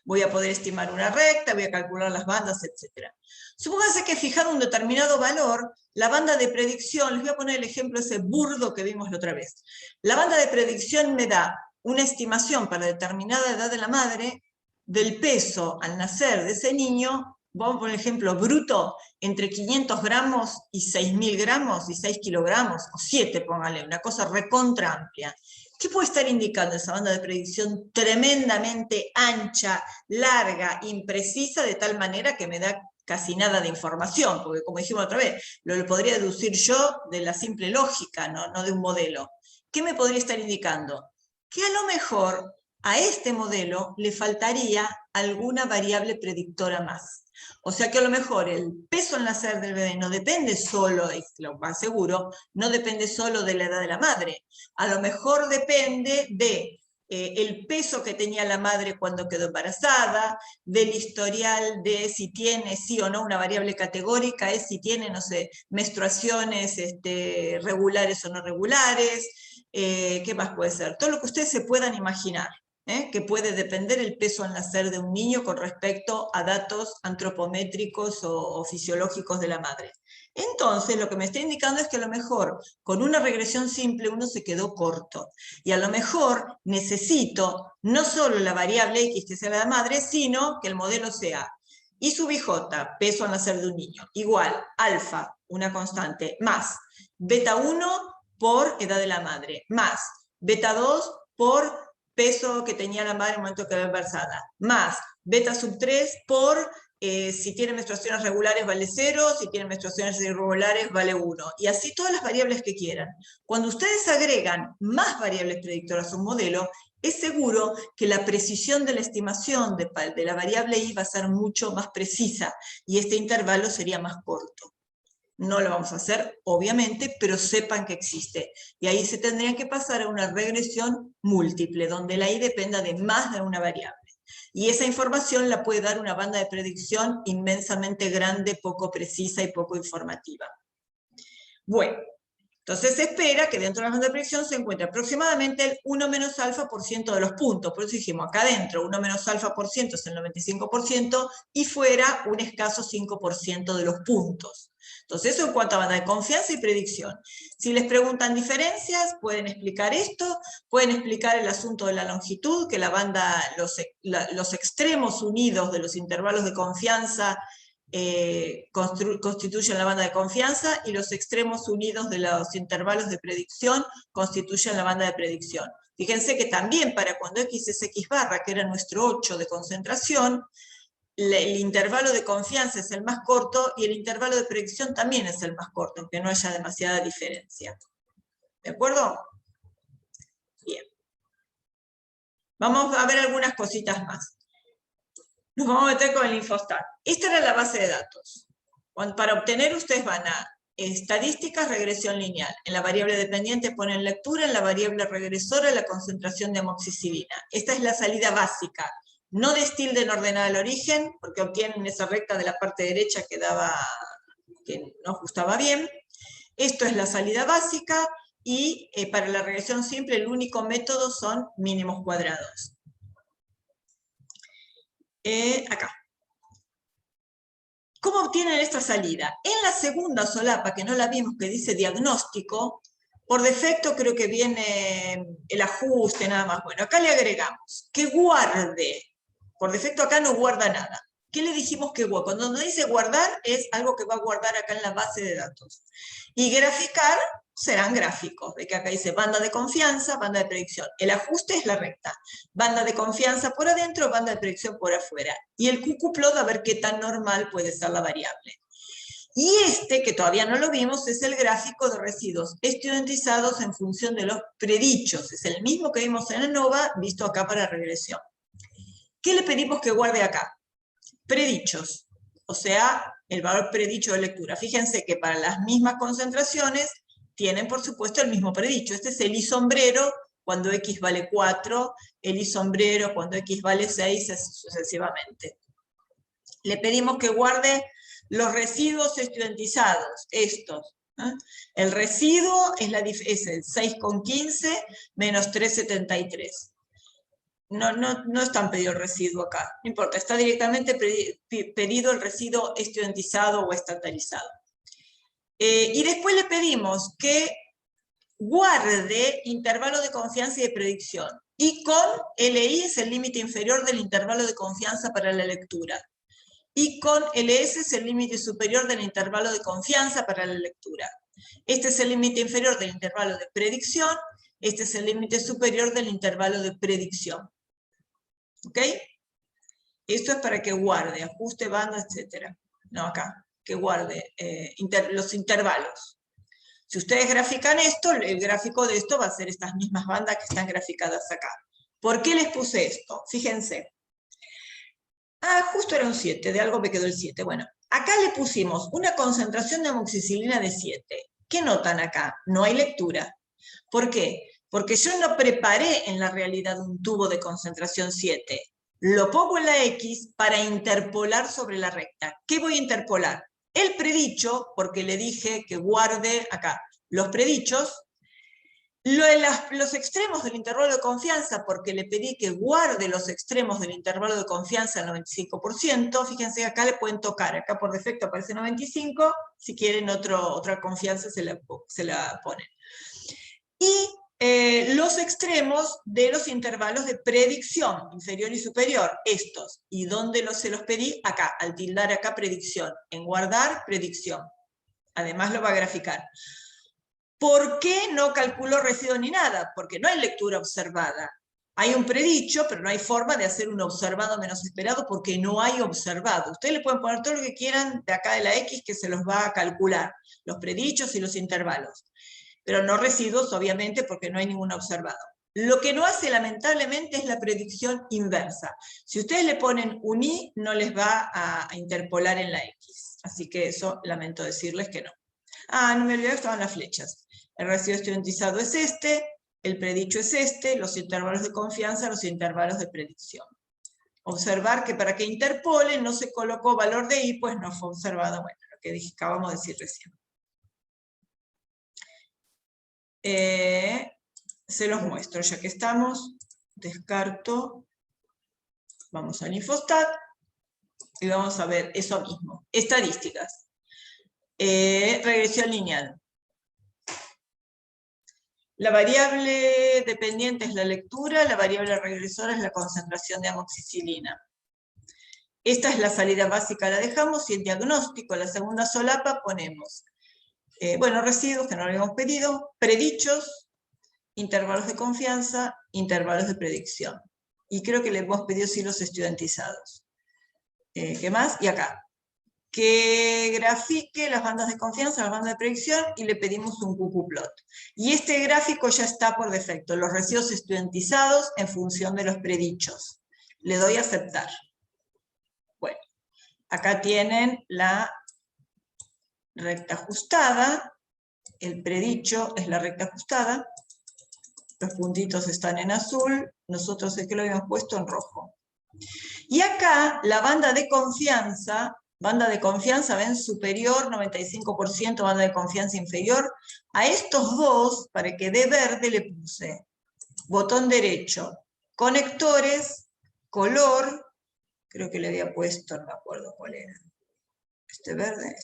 voy a poder estimar una recta, voy a calcular las bandas, etc. Supónganse que fijado un determinado valor, la banda de predicción, les voy a poner el ejemplo ese burdo que vimos la otra vez. La banda de predicción me da una estimación para determinada edad de la madre del peso al nacer de ese niño, vamos a poner el ejemplo bruto, entre 500 gramos y 6.000 gramos y 6 kilogramos, o 7, póngale, una cosa recontra amplia. ¿Qué puede estar indicando esa banda de predicción tremendamente ancha, larga, imprecisa, de tal manera que me da casi nada de información? Porque como dijimos otra vez, lo podría deducir yo de la simple lógica, no de un modelo. ¿Qué me podría estar indicando? Que a lo mejor a este modelo le faltaría alguna variable predictora más. O sea que a lo mejor el peso al nacer del bebé no depende solo, es lo más seguro, no depende solo de la edad de la madre. A lo mejor depende de el peso que tenía la madre cuando quedó embarazada, del historial de si tiene sí o no una variable categórica, es si tiene, no sé, menstruaciones regulares o no regulares, ¿qué más puede ser? Todo lo que ustedes se puedan imaginar. Que puede depender el peso al nacer de un niño con respecto a datos antropométricos o fisiológicos de la madre. Entonces, lo que me está indicando es que a lo mejor con una regresión simple uno se quedó corto. Y a lo mejor necesito no solo la variable X que sea la madre, sino que el modelo sea I sub IJ, peso al nacer de un niño, igual alfa, una constante, más beta 1 por edad de la madre, más beta 2 por peso que tenía la madre en el momento que quedó embarazada, más beta sub 3 por si tiene menstruaciones regulares vale 0, si tiene menstruaciones irregulares vale 1, y así todas las variables que quieran. Cuando ustedes agregan más variables predictoras a un modelo, es seguro que la precisión de la estimación de la variable I va a ser mucho más precisa, y este intervalo sería más corto. No lo vamos a hacer, obviamente, pero sepan que existe. Y ahí se tendría que pasar a una regresión múltiple, donde la I dependa de más de una variable. Y esa información la puede dar una banda de predicción inmensamente grande, poco precisa y poco informativa. Bueno, entonces se espera que dentro de la banda de predicción se encuentre aproximadamente el 1 menos alfa por ciento de los puntos. Por eso dijimos, acá adentro 1 menos alfa por ciento es el 95% y fuera un escaso 5% de los puntos. Entonces eso en cuanto a banda de confianza y predicción. Si les preguntan diferencias, pueden explicar esto, pueden explicar el asunto de la longitud, que la banda, los extremos unidos de los intervalos de confianza constituyen la banda de confianza y los extremos unidos de los intervalos de predicción constituyen la banda de predicción. Fíjense que también para cuando X es X barra, que era nuestro 8 de concentración, el intervalo de confianza es el más corto y el intervalo de predicción también es el más corto, aunque no haya demasiada diferencia. ¿De acuerdo? Bien. Vamos a ver algunas cositas más. Nos vamos a meter con el Infostat. Esta era la base de datos. Para obtener ustedes van a estadísticas, regresión lineal. En la variable dependiente ponen lectura, en la variable regresora la concentración de amoxicilina. Esta es la salida básica. No destilden ordenada al origen, porque obtienen esa recta de la parte derecha que no ajustaba bien. Esto es la salida básica, y para la regresión simple el único método son mínimos cuadrados. Acá. ¿Cómo obtienen esta salida? En la segunda solapa, que no la vimos, que dice diagnóstico, por defecto creo que viene el ajuste, nada más. Bueno, acá le agregamos que guarde. Por defecto acá no guarda nada. ¿Qué le dijimos que guarda? Cuando nos dice guardar, es algo que va a guardar acá en la base de datos. Y graficar serán gráficos. Ve que acá dice banda de confianza, banda de predicción. El ajuste es la recta. Banda de confianza por adentro, banda de predicción por afuera. Y el QQ-plot a ver qué tan normal puede ser la variable. Y este, que todavía no lo vimos, es el gráfico de residuos estudiantizados en función de los predichos. Es el mismo que vimos en ANOVA, visto acá para regresión. ¿Qué le pedimos que guarde acá? Predichos, o sea, el valor predicho de lectura. Fíjense que para las mismas concentraciones tienen, por supuesto, el mismo predicho. Este es el I sombrero cuando X vale 4, el Y sombrero cuando X vale 6, así sucesivamente. Le pedimos que guarde los residuos estudiantizados, estos. El residuo es el 6,15 menos 3,73. No está pedido el residuo acá, no importa, está directamente pedido el residuo estudiantizado o estatalizado. Y después le pedimos que guarde intervalo de confianza y de predicción. Y con LI es el límite inferior del intervalo de confianza para la lectura. Y con LS es el límite superior del intervalo de confianza para la lectura. Este es el límite inferior del intervalo de predicción, este es el límite superior del intervalo de predicción. ¿Ok? Esto es para que guarde, ajuste, banda, etc. No, acá, que guarde los intervalos. Si ustedes grafican esto, el gráfico de esto va a ser estas mismas bandas que están graficadas acá. ¿Por qué les puse esto? Fíjense. Justo era un 7, de algo me quedó el 7. Bueno, acá le pusimos una concentración de amoxicilina de 7. ¿Qué notan acá? No hay lectura. ¿Por qué? Porque yo no preparé en la realidad un tubo de concentración 7. Lo pongo en la X para interpolar sobre la recta. ¿Qué voy a interpolar? El predicho, porque le dije que guarde acá los predichos, los extremos del intervalo de confianza, porque le pedí que guarde los extremos del intervalo de confianza al 95%, fíjense acá le pueden tocar, acá por defecto aparece 95, si quieren otra confianza se la ponen. Y los extremos de los intervalos de predicción, inferior y superior, estos. ¿Y dónde se los pedí? Acá, al tildar acá predicción, en guardar predicción. Además lo va a graficar. ¿Por qué no calculó residuo ni nada? Porque no hay lectura observada. Hay un predicho, pero no hay forma de hacer un observado menos esperado porque no hay observado. Ustedes le pueden poner todo lo que quieran de acá de la X que se los va a calcular, los predichos y los intervalos. Pero no residuos, obviamente, porque no hay ningún observado. Lo que no hace, lamentablemente, es la predicción inversa. Si ustedes le ponen un I, no les va a interpolar en la X. Así que eso, lamento decirles que no. No me olvidé que estaban las flechas. El residuo estudiantizado es este, el predicho es este, los intervalos de confianza, los intervalos de predicción. Observar que para que interpole no se colocó valor de I, pues no fue observado, bueno, lo que acabamos de decir recién. Se los muestro, ya que estamos, descarto, vamos al Infostat, y vamos a ver eso mismo, estadísticas. Regresión lineal. La variable dependiente es la lectura, la variable regresora es la concentración de amoxicilina. Esta es la salida básica, la dejamos, y el diagnóstico, la segunda solapa, ponemos, residuos que no habíamos pedido, predichos, intervalos de confianza, intervalos de predicción. Y creo que le hemos pedido sí los estudiantizados. ¿Qué más? Y acá. Que grafique las bandas de confianza, las bandas de predicción, y le pedimos un QQ-plot. Y este gráfico ya está por defecto, los residuos estudiantizados en función de los predichos. Le doy a aceptar. Bueno, acá tienen la recta ajustada, el predicho es la recta ajustada, los puntitos están en azul, nosotros es que lo habíamos puesto en rojo. Y acá la banda de confianza, ven, superior, 95%, banda de confianza inferior. A estos dos, para que dé verde, le puse botón derecho, conectores, color, creo que le había puesto, no me acuerdo cuál era. Este verde,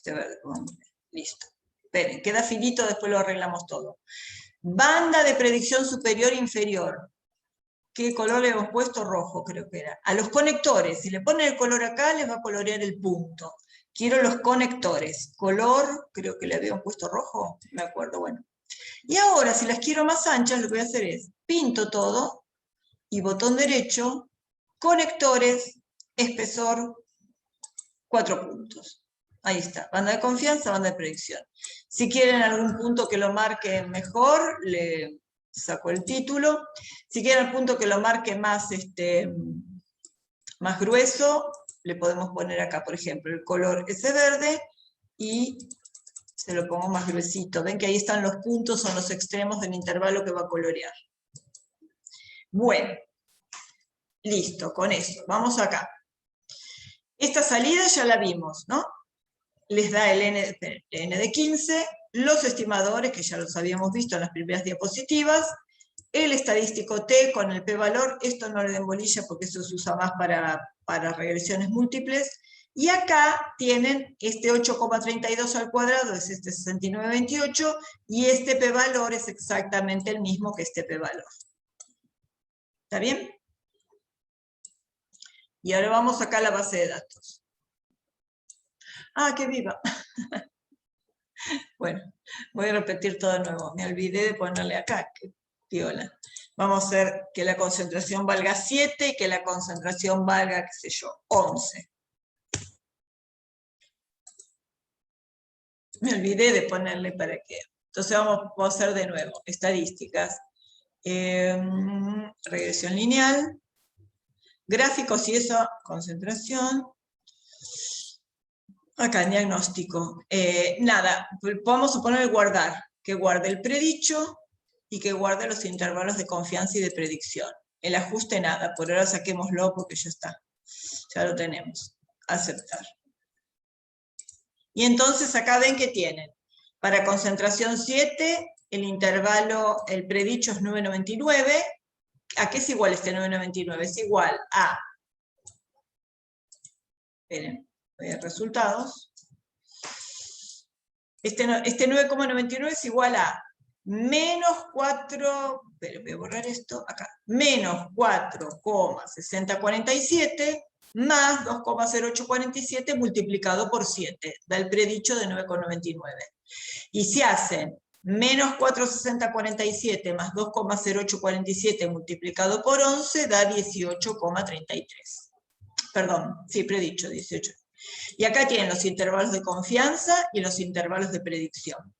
listo. Esperen, queda finito, después lo arreglamos todo. Banda de predicción superior e inferior. ¿Qué color le hemos puesto? Rojo, creo que era. A los conectores, si le ponen el color acá, les va a colorear el punto. Quiero los conectores. Color, creo que le habíamos puesto rojo, me acuerdo, bueno. Y ahora, si las quiero más anchas, lo que voy a hacer es, pinto todo, y botón derecho, conectores, espesor, 4 puntos. Ahí está, banda de confianza, banda de predicción. Si quieren algún punto que lo marque mejor, le saco el título. Si quieren el punto que lo marque más grueso, le podemos poner acá, por ejemplo, el color ese verde, y se lo pongo más gruesito. Ven que ahí están los puntos, son los extremos del intervalo que va a colorear. Bueno, listo, con eso. Vamos acá. Esta salida ya la vimos, ¿no? Les da el n de 15, los estimadores, que ya los habíamos visto en las primeras diapositivas, el estadístico T con el p-valor, esto no le den bolilla porque eso se usa más para regresiones múltiples, y acá tienen este 8,32 al cuadrado, es este 6928, y este p-valor es exactamente el mismo que este p-valor. ¿Está bien? Y ahora vamos acá a la base de datos. ¡Ah, qué viva! Bueno, voy a repetir todo de nuevo. Me olvidé de ponerle acá, qué piola. Vamos a hacer que la concentración valga 7 y que la concentración valga, qué sé yo, 11. Me olvidé de ponerle para qué. Entonces vamos a hacer de nuevo. Estadísticas. Regresión lineal. Gráficos y eso, concentración. Acá en diagnóstico. Nada, vamos a poner guardar. Que guarde el predicho y que guarde los intervalos de confianza y de predicción. El ajuste nada, por ahora saquémoslo porque ya está. Ya lo tenemos. Aceptar. Y entonces acá ven que tienen. Para concentración 7, el intervalo, el predicho es 9,99. ¿A qué es igual este 9,99? Es igual a... Esperen, voy a resultados. Este 9,99 es igual a menos 4, pero voy a borrar esto acá, menos 4,6047 más 2,0847 multiplicado por 7, da el predicho de 9,99. Y si hacen menos 4,6047 más 2,0847 multiplicado por 11, da 18,33. Perdón, sí, predicho, 18. Y acá tienen los intervalos de confianza y los intervalos de predicción.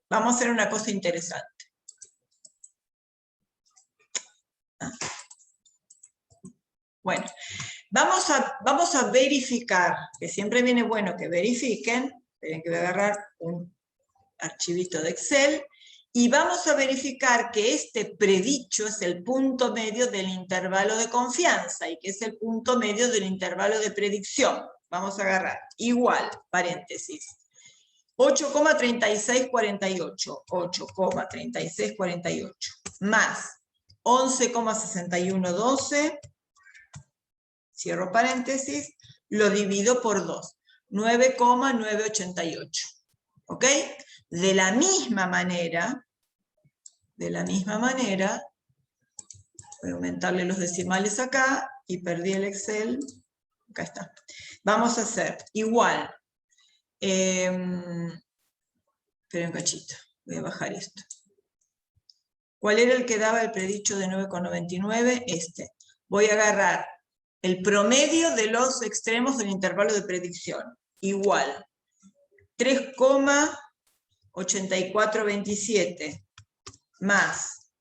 Vamos a hacer una cosa interesante. Bueno, vamos a verificar, que siempre viene bueno que verifiquen. Esperen que voy a agarrar un archivito de Excel, y vamos a verificar que este predicho es el punto medio del intervalo de confianza, y que es el punto medio del intervalo de predicción. Vamos a agarrar, igual, paréntesis, 8,3648, 8,3648, más 11,6112, cierro paréntesis, lo divido por 2, 9,988, ¿ok? De la misma manera, voy a aumentarle los decimales acá, y perdí el Excel, acá está. Vamos a hacer igual, esperen un cachito, voy a bajar esto. ¿Cuál era el que daba el predicho de 9,99? Este. Voy a agarrar el promedio de los extremos del intervalo de predicción, igual, 3,8427 más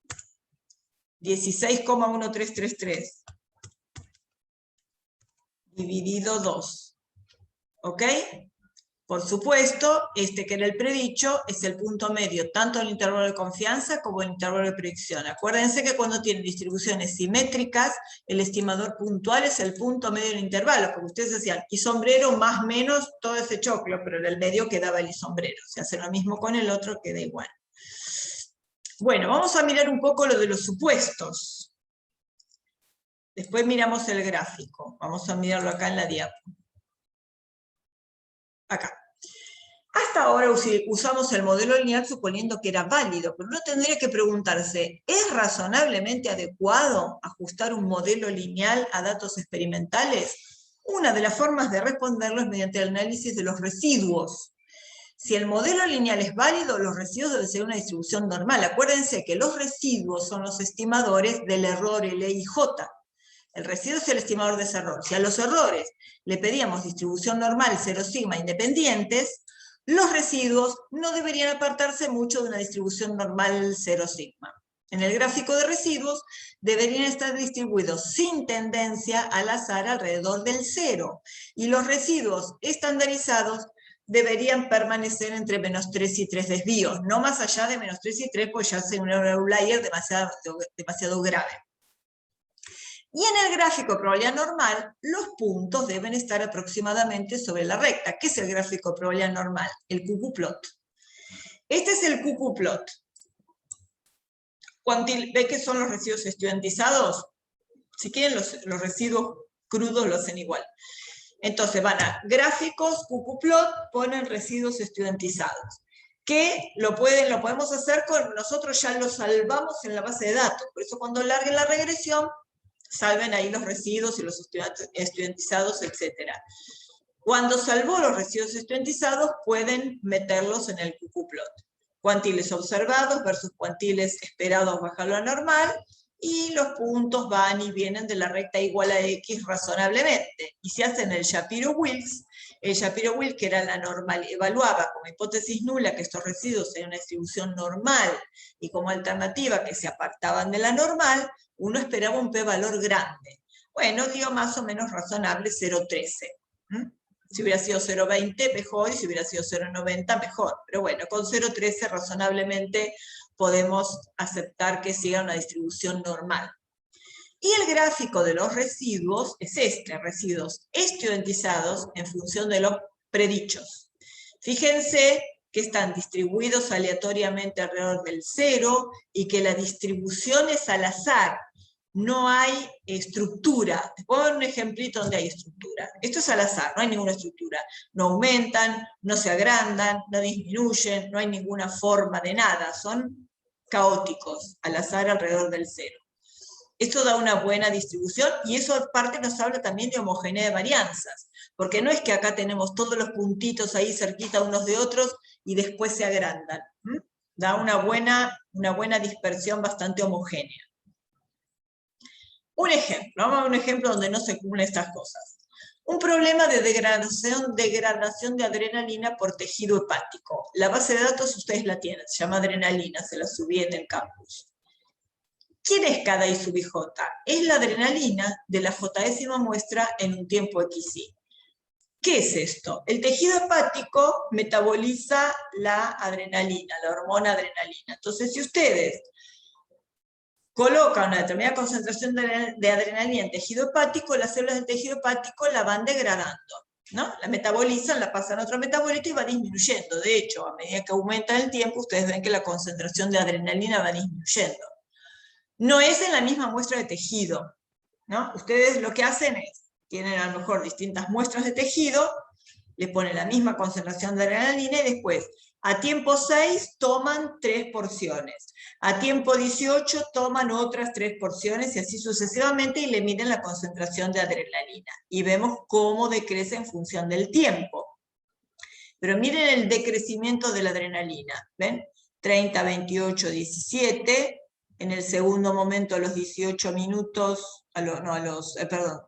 16,1333 dividido 2. ¿Ok? Por supuesto, este que era el predicho es el punto medio, tanto en el intervalo de confianza como en el intervalo de predicción. Acuérdense que cuando tienen distribuciones simétricas, el estimador puntual es el punto medio del intervalo, porque ustedes decían, y sombrero más menos todo ese choclo, pero en el medio quedaba el sombrero. Se hace lo mismo con el otro, queda igual. Bueno, vamos a mirar un poco lo de los supuestos. Después miramos el gráfico. Vamos a mirarlo acá en la diapo. Acá. Hasta ahora usamos el modelo lineal suponiendo que era válido, pero uno tendría que preguntarse, ¿es razonablemente adecuado ajustar un modelo lineal a datos experimentales? Una de las formas de responderlo es mediante el análisis de los residuos. Si el modelo lineal es válido, los residuos deben ser una distribución normal. Acuérdense que los residuos son los estimadores del error L y J. El residuo es el estimador de ese error. Si a los errores le pedíamos distribución normal, 0 sigma, independientes, los residuos no deberían apartarse mucho de una distribución normal 0 sigma. En el gráfico de residuos deberían estar distribuidos sin tendencia al azar alrededor del 0. Y los residuos estandarizados deberían permanecer entre menos 3 y 3 desvíos, no más allá de menos 3 y 3, pues ya hace un outlier demasiado grave. Y en el gráfico de probabilidad normal, los puntos deben estar aproximadamente sobre la recta. ¿Qué es el gráfico de probabilidad normal? El QQ-plot. Este es el QQ-plot. ¿Ve qué son los residuos estudiantizados? Si quieren, los residuos crudos lo hacen igual. Entonces van a gráficos, QQ-plot, ponen residuos estudiantizados. Que lo podemos hacer nosotros ya lo salvamos en la base de datos. Por eso cuando larguen la regresión, salven ahí los residuos y los estudiantizados, etc. Cuando salvó los residuos estudiantizados, pueden meterlos en el QQ-plot. Cuantiles observados versus cuantiles esperados bajo lo normal, y los puntos van y vienen de la recta igual a X razonablemente. Y si hacen el Shapiro-Wilks, que era la normal, evaluaba como hipótesis nula que estos residuos eran una distribución normal, y como alternativa que se apartaban de la normal, uno esperaba un p-valor grande. Bueno, dio más o menos razonable 0,13. Si hubiera sido 0,20 mejor, y si hubiera sido 0,90 mejor. Pero bueno, con 0,13 razonablemente podemos aceptar que siga una distribución normal. Y el gráfico de los residuos es este, residuos estudiantizados en función de los predichos. Fíjense que están distribuidos aleatoriamente alrededor del 0 y que la distribución es al azar. No hay estructura. Les pongo un ejemplito donde hay estructura. Esto es al azar, no hay ninguna estructura. No aumentan, no se agrandan, no disminuyen, no hay ninguna forma de nada. Son caóticos, al azar alrededor del 0. Esto da una buena distribución, y eso aparte nos habla también de homogeneidad de varianzas, porque no es que acá tenemos todos los puntitos ahí cerquita unos de otros y después se agrandan. Da una buena dispersión bastante homogénea. Un ejemplo, vamos a ver un ejemplo donde no se cumplen estas cosas. Un problema de degradación de adrenalina por tejido hepático. La base de datos ustedes la tienen, se llama adrenalina, se la subí en el campus. ¿Quién es cada I sub IJ? Es la adrenalina de la j-ésima muestra en un tiempo XY. ¿Qué es esto? El tejido hepático metaboliza la adrenalina, la hormona adrenalina. Entonces, si ustedes colocan una determinada concentración de adrenalina en tejido hepático, las células del tejido hepático la van degradando, ¿no? La metabolizan, la pasan a otro metabolito y va disminuyendo. De hecho, a medida que aumenta el tiempo, ustedes ven que la concentración de adrenalina va disminuyendo. No es en la misma muestra de tejido, ¿no? Ustedes lo que hacen es, tienen a lo mejor distintas muestras de tejido, le ponen la misma concentración de adrenalina y después, a tiempo 6 toman 3 porciones, a tiempo 18 toman otras 3 porciones y así sucesivamente, y le miden la concentración de adrenalina. Y vemos cómo decrece en función del tiempo. Pero miren el decrecimiento de la adrenalina, ¿ven? 30, 28, 17, en el segundo momento a los 18 minutos, perdón,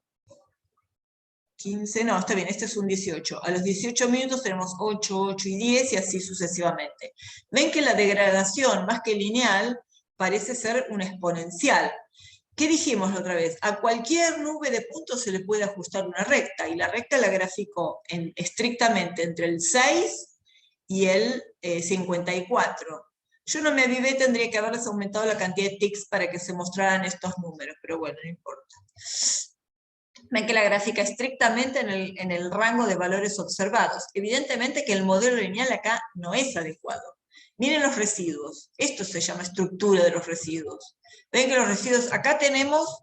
15, no, está bien, este es un 18. A los 18 minutos tenemos 8, 8 y 10, y así sucesivamente. Ven que la degradación, más que lineal, parece ser una exponencial. ¿Qué dijimos la otra vez? A cualquier nube de puntos se le puede ajustar una recta, y la recta la grafico estrictamente entre el 6 y el 54. Yo no me avivé, tendría que haberles aumentado la cantidad de tics para que se mostraran estos números, pero bueno, no importa. Ven que la gráfica estrictamente en el rango de valores observados. Evidentemente que el modelo lineal acá no es adecuado. Miren los residuos. Esto se llama estructura de los residuos. Ven que los residuos, acá tenemos,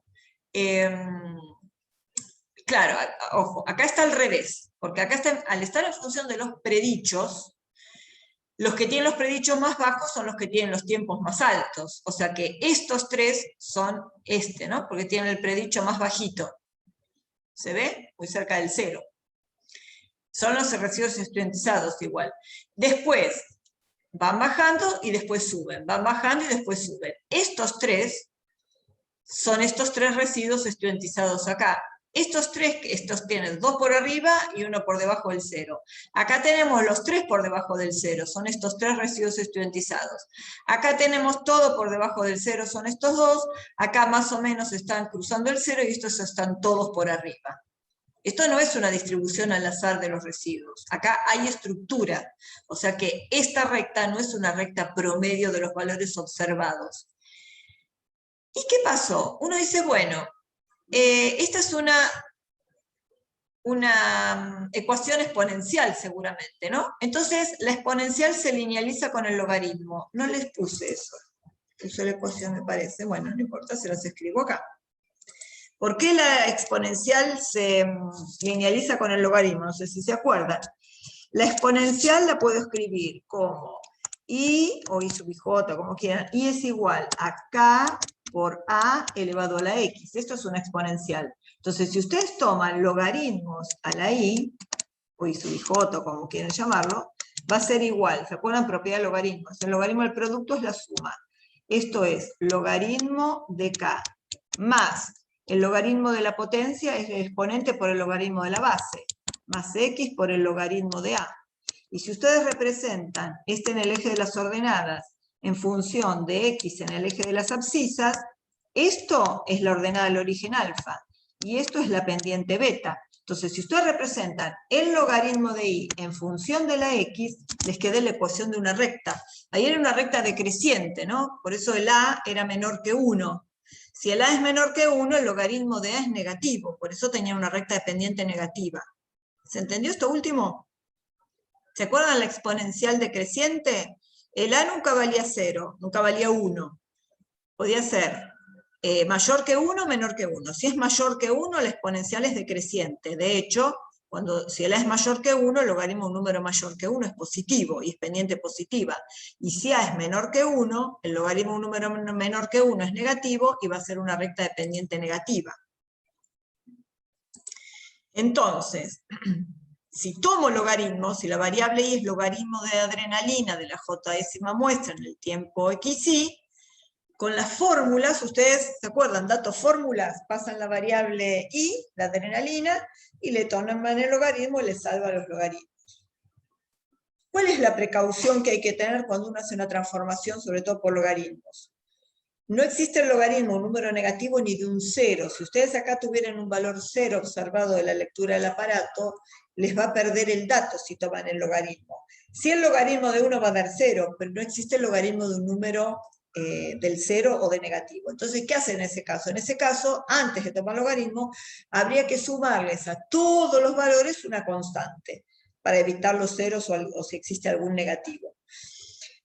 claro, ojo, acá está al revés, porque acá está, al estar en función de los predichos, los que tienen los predichos más bajos son los que tienen los tiempos más altos. O sea que estos tres son ¿no? Porque tienen el predicho más bajito. ¿Se ve? Muy cerca del 0. Son los residuos estudiantizados igual. Después van bajando y después suben. Van bajando y después suben. Estos tres son estos tres residuos estudiantizados acá. Estos tienen 2 por arriba y 1 por debajo del 0. Acá tenemos los 3 por debajo del 0, son estos 3 residuos estudiantizados. Acá tenemos todo por debajo del 0, son estos 2. Acá más o menos están cruzando el 0 y estos están todos por arriba. Esto no es una distribución al azar de los residuos. Acá hay estructura. O sea que esta recta no es una recta promedio de los valores observados. ¿Y qué pasó? Uno dice, bueno, Esta es una ecuación exponencial seguramente, ¿no? Entonces la exponencial se linealiza con el logaritmo. No les puse eso. Puse la ecuación, me parece. Bueno, no importa, se las escribo acá. ¿Por qué la exponencial se linealiza con el logaritmo? No sé si se acuerdan. La exponencial la puedo escribir como I, o I sub j, como quieran. I es igual a K por A elevado a la X. Esto es una exponencial. Entonces, si ustedes toman logaritmos a la I, o I sub j, como quieren llamarlo, va a ser igual. ¿Se acuerdan? Propiedad de logaritmos. El logaritmo del producto es la suma. Esto es logaritmo de K más el logaritmo de la potencia es el exponente por el logaritmo de la base, más X por el logaritmo de A. Y si ustedes representan este en el eje de las ordenadas en función de X en el eje de las abscisas, esto es la ordenada del origen alfa, y esto es la pendiente beta. Entonces, si ustedes representan el logaritmo de y en función de la x, les queda la ecuación de una recta. Ahí era una recta decreciente, ¿no? Por eso el a era menor que 1. Si el a es menor que 1, el logaritmo de a es negativo, por eso tenía una recta de pendiente negativa. ¿Se entendió esto último? ¿Se acuerdan la exponencial decreciente? El a nunca valía 0, nunca valía 1. Podía ser mayor que 1 o menor que 1. Si es mayor que 1, la exponencial es decreciente. De hecho, si el a es mayor que 1, el logaritmo de un número mayor que 1 es positivo y es pendiente positiva. Y si a es menor que 1, el logaritmo de un número menor que 1 es negativo y va a ser una recta de pendiente negativa. Entonces, si tomo logaritmos, si la variable y es logaritmo de adrenalina de la j-ésima muestra en el tiempo xy, con las fórmulas, ustedes se acuerdan, datos fórmulas, pasan la variable y, la adrenalina, y le toman el logaritmo y le salva los logaritmos. ¿Cuál es la precaución que hay que tener cuando uno hace una transformación, sobre todo por logaritmos? No existe el logaritmo, un número negativo, ni de un 0. Si ustedes acá tuvieran un valor 0 observado de la lectura del aparato, les va a perder el dato si toman el logaritmo. Si el logaritmo de 1 va a dar 0, pero no existe el logaritmo de un número del 0 o de negativo. Entonces, ¿qué hacen en ese caso? En ese caso, antes de tomar logaritmo, habría que sumarles a todos los valores una constante, para evitar los ceros o si existe algún negativo.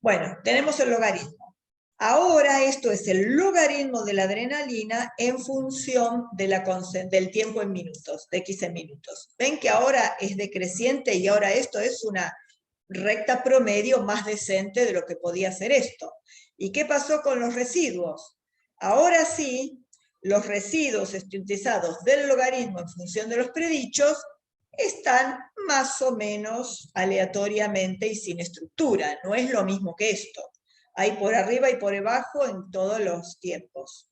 Bueno, tenemos el logaritmo. Ahora esto es el logaritmo de la adrenalina en función de del tiempo en minutos, de x en minutos. ¿Ven que ahora es decreciente y ahora esto es una recta promedio más decente de lo que podía ser esto? ¿Y qué pasó con los residuos? Ahora sí, los residuos estudiantizados del logaritmo en función de los predichos están más o menos aleatoriamente y sin estructura. No es lo mismo que esto. Hay por arriba y por debajo en todos los tiempos.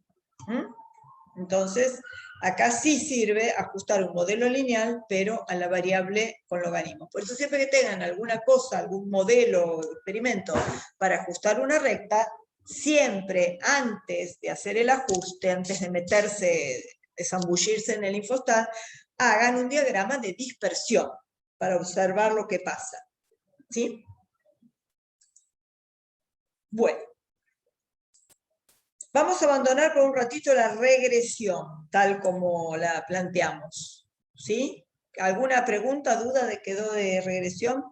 Entonces, acá sí sirve ajustar un modelo lineal, pero a la variable con logaritmos. Por eso siempre que tengan alguna cosa, algún modelo o experimento para ajustar una recta, siempre antes de hacer el ajuste, antes de meterse, de zambullirse en el Infostat, hagan un diagrama de dispersión para observar lo que pasa. ¿Sí? Bueno. Vamos a abandonar por un ratito la regresión, tal como la planteamos. ¿Sí? ¿Alguna pregunta, duda de quedó de regresión?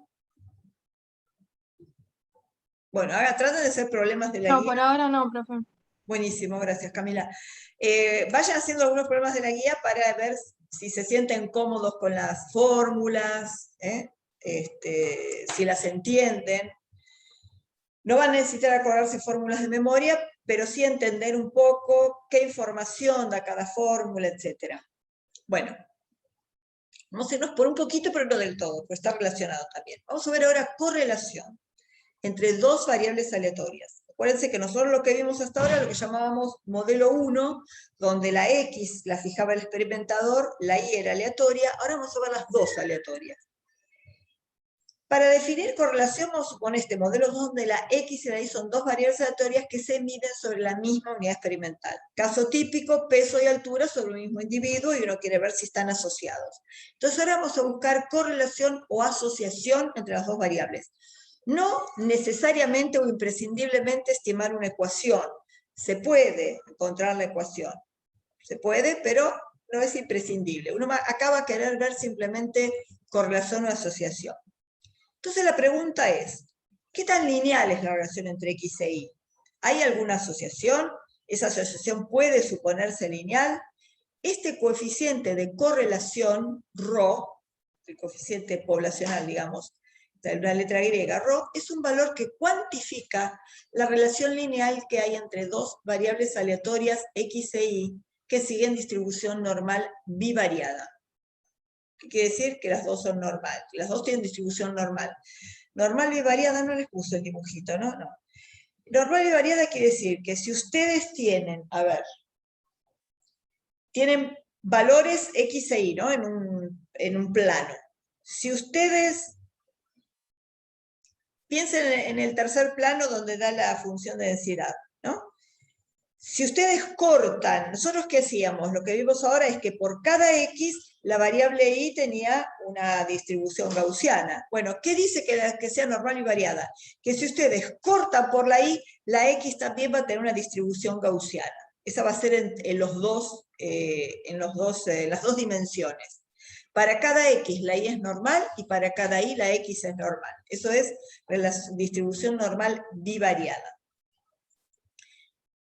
Bueno, ahora traten de hacer problemas de la guía. No, por ahora no, profe. Buenísimo, gracias Camila. Vayan haciendo algunos problemas de la guía para ver si se sienten cómodos con las fórmulas, si las entienden. No van a necesitar acordarse fórmulas de memoria, pero sí entender un poco qué información da cada fórmula, etc. Bueno, vamos a irnos por un poquito, pero no del todo, porque está relacionado también. Vamos a ver ahora correlación entre dos variables aleatorias. Acuérdense que nosotros lo que vimos hasta ahora, lo que llamábamos modelo 1, donde la X la fijaba el experimentador, la Y era aleatoria, ahora vamos a ver las dos aleatorias. Para definir correlación vamos a suponer este modelo 2 donde la X y la Y son dos variables aleatorias que se miden sobre la misma unidad experimental. Caso típico, peso y altura sobre un mismo individuo y uno quiere ver si están asociados. Entonces ahora vamos a buscar correlación o asociación entre las dos variables. No necesariamente o imprescindiblemente estimar una ecuación. Se puede encontrar la ecuación. Se puede, pero no es imprescindible. Uno acaba a querer ver simplemente correlación o asociación. Entonces la pregunta es, ¿qué tan lineal es la relación entre X e Y? ¿Hay alguna asociación? ¿Esa asociación puede suponerse lineal? Este coeficiente de correlación, ρ, el coeficiente poblacional, digamos, de la letra griega, ρ, es un valor que cuantifica la relación lineal que hay entre dos variables aleatorias X e Y que siguen distribución normal bivariada. ¿Qué quiere decir? Que las dos son normal, las dos tienen distribución normal. Normal bivariada no les puso el dibujito, ¿no? No. Normal bivariada quiere decir que si ustedes tienen, a ver, tienen valores X e Y, ¿no? En un plano. Si ustedes piensen en el tercer plano donde da la función de densidad, ¿no? Si ustedes cortan, nosotros ¿qué hacíamos? Lo que vimos ahora es que por cada X la variable Y tenía una distribución gaussiana. Bueno, ¿qué dice que sea normal y variada? Que si ustedes cortan por la Y, la X también va a tener una distribución gaussiana. Esa va a ser en las dos dimensiones. Para cada X la Y es normal y para cada Y la X es normal. Eso es la distribución normal bivariada.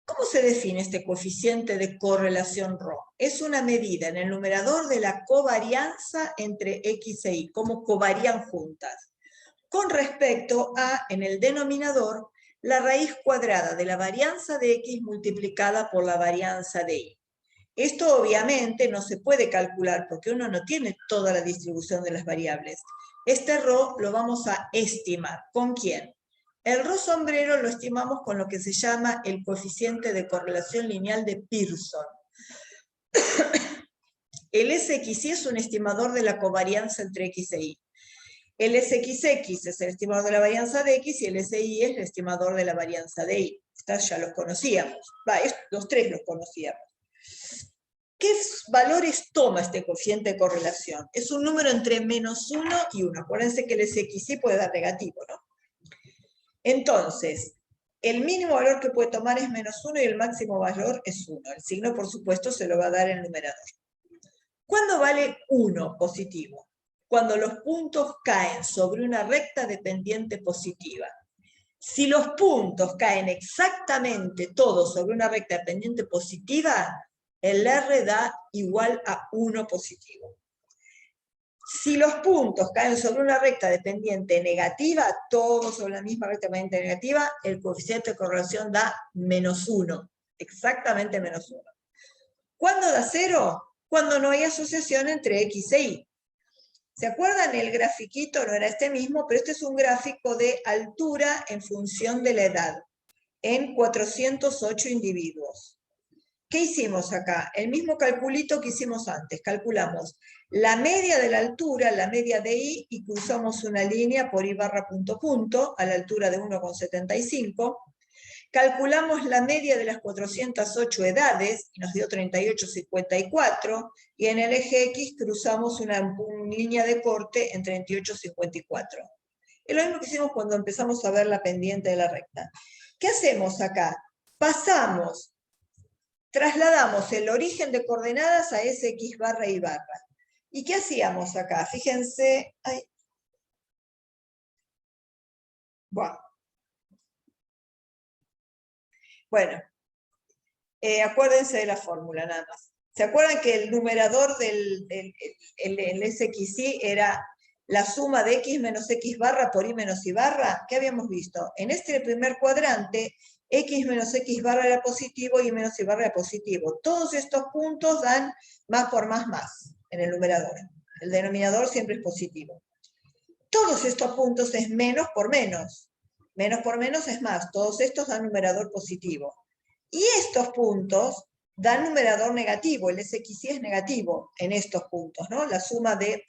¿Cómo se define este coeficiente de correlación ρ? Es una medida en el numerador de la covarianza entre X e Y, cómo covarían juntas, con respecto a, en el denominador, la raíz cuadrada de la varianza de X multiplicada por la varianza de Y. Esto obviamente no se puede calcular porque uno no tiene toda la distribución de las variables. Este ρ lo vamos a estimar. ¿Con quién? El ρ sombrero lo estimamos con lo que se llama el coeficiente de correlación lineal de Pearson. El SXY es un estimador de la covarianza entre X e Y. El SXX es el estimador de la varianza de X y el SY es el estimador de la varianza de Y. Estos ya los conocíamos. Los tres los conocíamos. ¿Qué valores toma este coeficiente de correlación? Es un número entre -1 y 1. Acuérdense que el SXY puede dar negativo, ¿no? Entonces, el mínimo valor que puede tomar es -1 y el máximo valor es 1. El signo, por supuesto, se lo va a dar el numerador. ¿Cuándo vale 1 positivo? Cuando los puntos caen sobre una recta dependiente positiva. Si los puntos caen exactamente todos sobre una recta dependiente positiva, el R da igual a 1 positivo. Si los puntos caen sobre una recta dependiente negativa, todos sobre la misma recta dependiente negativa, el coeficiente de correlación da -1, exactamente -1. ¿Cuándo da 0? Cuando no hay asociación entre X e Y. ¿Se acuerdan? El grafiquito no era este mismo, pero este es un gráfico de altura en función de la edad, en 408 individuos. ¿Qué hicimos acá? El mismo calculito que hicimos antes. Calculamos la media de la altura, la media de Y, y cruzamos una línea por Y barra punto punto, a la altura de 1,75. Calculamos la media de las 408 edades, y nos dio 38,54, y en el eje X cruzamos una línea de corte en 38,54. Es lo mismo que hicimos cuando empezamos a ver la pendiente de la recta. ¿Qué hacemos acá? Trasladamos el origen de coordenadas a SX barra Y barra. ¿Y qué hacíamos acá? Fíjense. Bueno, acuérdense de la fórmula nada más. ¿Se acuerdan que el numerador del SXY era la suma de X menos X barra por Y menos Y barra? ¿Qué habíamos visto? En este primer cuadrante, X menos X barra era positivo y Y menos Y barra era positivo. Todos estos puntos dan más por más en el numerador. El denominador siempre es positivo. Todos estos puntos es menos por menos. Menos por menos es más. Todos estos dan numerador positivo. Y estos puntos dan numerador negativo. El SXY es negativo en estos puntos, ¿no? La suma de...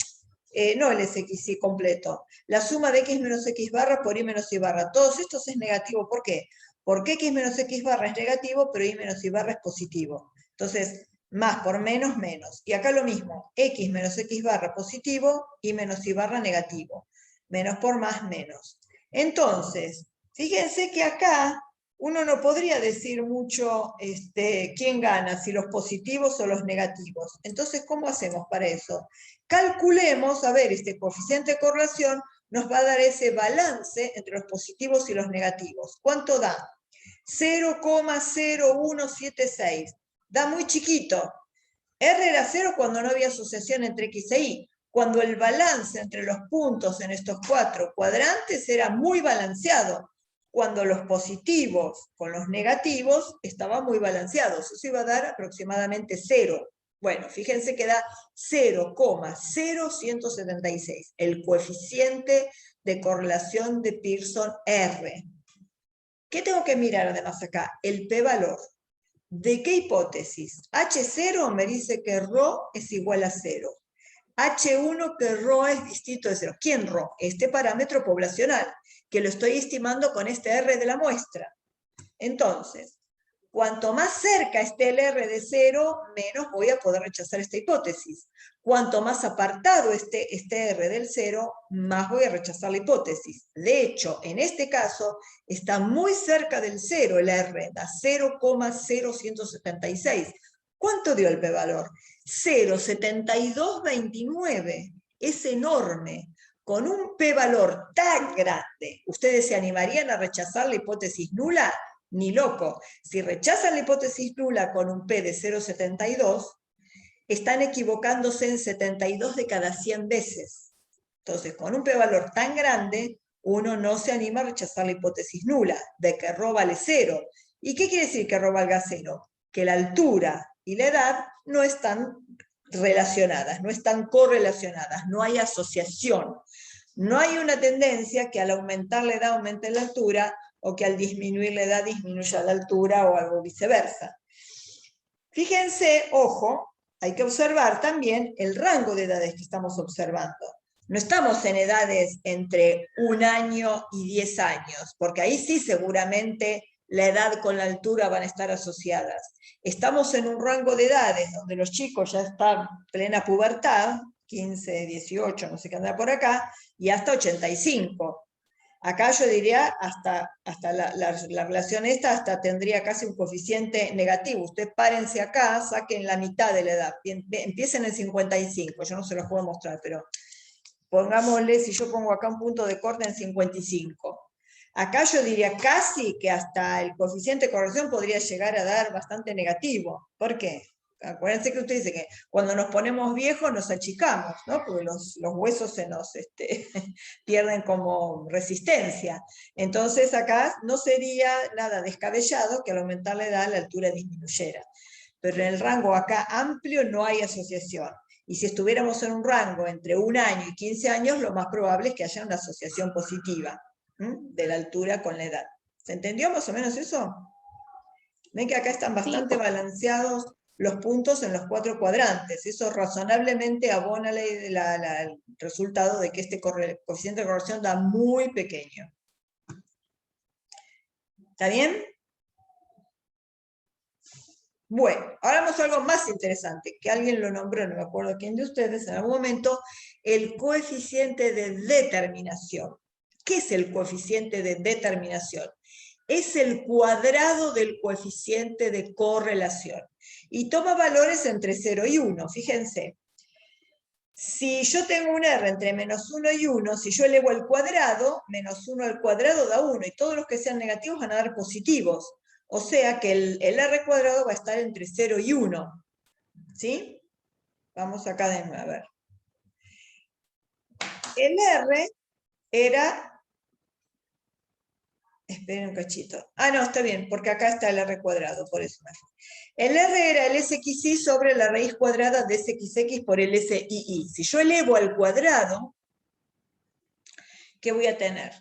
no el SXY completo. La suma de X menos X barra por Y menos Y barra. Todos estos es negativo. ¿Por qué? Porque X menos X barra es negativo, pero Y menos Y barra es positivo. Entonces, más por menos, menos. Y acá lo mismo. X menos X barra positivo, Y menos Y barra negativo. Menos por más, menos. Entonces, fíjense que acá uno no podría decir mucho quién gana, si los positivos o los negativos. Entonces, ¿cómo hacemos para eso? Calculemos, a ver, este coeficiente de correlación nos va a dar ese balance entre los positivos y los negativos. ¿Cuánto da? 0,0176. Da muy chiquito. R era 0 cuando no había asociación entre X e Y. Cuando el balance entre los puntos en estos 4 cuadrantes era muy balanceado. Cuando los positivos con los negativos estaban muy balanceados. Eso iba a dar aproximadamente 0. Bueno, fíjense que da 0,0176, el coeficiente de correlación de Pearson R. ¿Qué tengo que mirar además acá? El p-valor. ¿De qué hipótesis? H0 me dice que ρ es igual a 0. H1 que ρ es distinto de 0. ¿Quién ρ? Este parámetro poblacional, que lo estoy estimando con este R de la muestra. Entonces, cuanto más cerca esté el R de 0, menos voy a poder rechazar esta hipótesis. Cuanto más apartado esté este R del 0, más voy a rechazar la hipótesis. De hecho, en este caso, está muy cerca del 0 el R, da 0,0176. ¿Cuánto dio el p-valor? 0,7229. Es enorme. Con un p-valor tan grande, ¿ustedes se animarían a rechazar la hipótesis nula? Ni loco. Si rechazan la hipótesis nula con un P de 0,72, están equivocándose en 72 de cada 100 veces. Entonces, con un p-valor tan grande, uno no se anima a rechazar la hipótesis nula, de que ρ vale 0. ¿Y qué quiere decir que ρ valga 0? Que la altura y la edad no están relacionadas, no están correlacionadas, no hay asociación. No hay una tendencia que al aumentar la edad aumente la altura, o que al disminuir la edad disminuya la altura, o algo viceversa. Fíjense, ojo, hay que observar también el rango de edades que estamos observando. No estamos en edades entre 1 año y 10 años, porque ahí sí seguramente la edad con la altura van a estar asociadas. Estamos en un rango de edades donde los chicos ya están en plena pubertad, 15, 18, no sé qué anda por acá, y hasta 85. Acá yo diría, hasta la relación esta hasta tendría casi un coeficiente negativo. Ustedes párense acá, saquen la mitad de la edad, empiecen en 55, yo no se los puedo mostrar, pero pongámosle, si yo pongo acá un punto de corte en 55. Acá yo diría casi que hasta el coeficiente de corrección podría llegar a dar bastante negativo. ¿Por qué? Acuérdense que usted dice que cuando nos ponemos viejos nos achicamos, ¿no? Porque los huesos se nos pierden como resistencia. Entonces acá no sería nada descabellado que al aumentar la edad la altura disminuyera. Pero en el rango acá amplio no hay asociación. Y si estuviéramos en un rango entre 1 año y 15 años, lo más probable es que haya una asociación positiva de la altura con la edad. ¿Se entendió más o menos eso? Ven que acá están bastante balanceados los puntos en los 4 cuadrantes. Eso razonablemente abona el resultado de que este coeficiente de correlación da muy pequeño. ¿Está bien? Bueno, ahora vamos a algo más interesante, que alguien lo nombró, no me acuerdo quién de ustedes, en algún momento, el coeficiente de determinación. ¿Qué es el coeficiente de determinación? Es el cuadrado del coeficiente de correlación. Y toma valores entre 0 y 1, fíjense. Si yo tengo un R entre -1 y 1, si yo elevo al cuadrado, -1 al cuadrado da 1, y todos los que sean negativos van a dar positivos. O sea que el R cuadrado va a estar entre 0 y 1. ¿Sí? Vamos acá de nuevo, a ver. El R era... Esperen un cachito. Ah, no, está bien, porque acá está el R cuadrado, por eso me fui. El R era el SXY sobre la raíz cuadrada de SXX por el SIY. Si yo elevo al cuadrado, ¿qué voy a tener?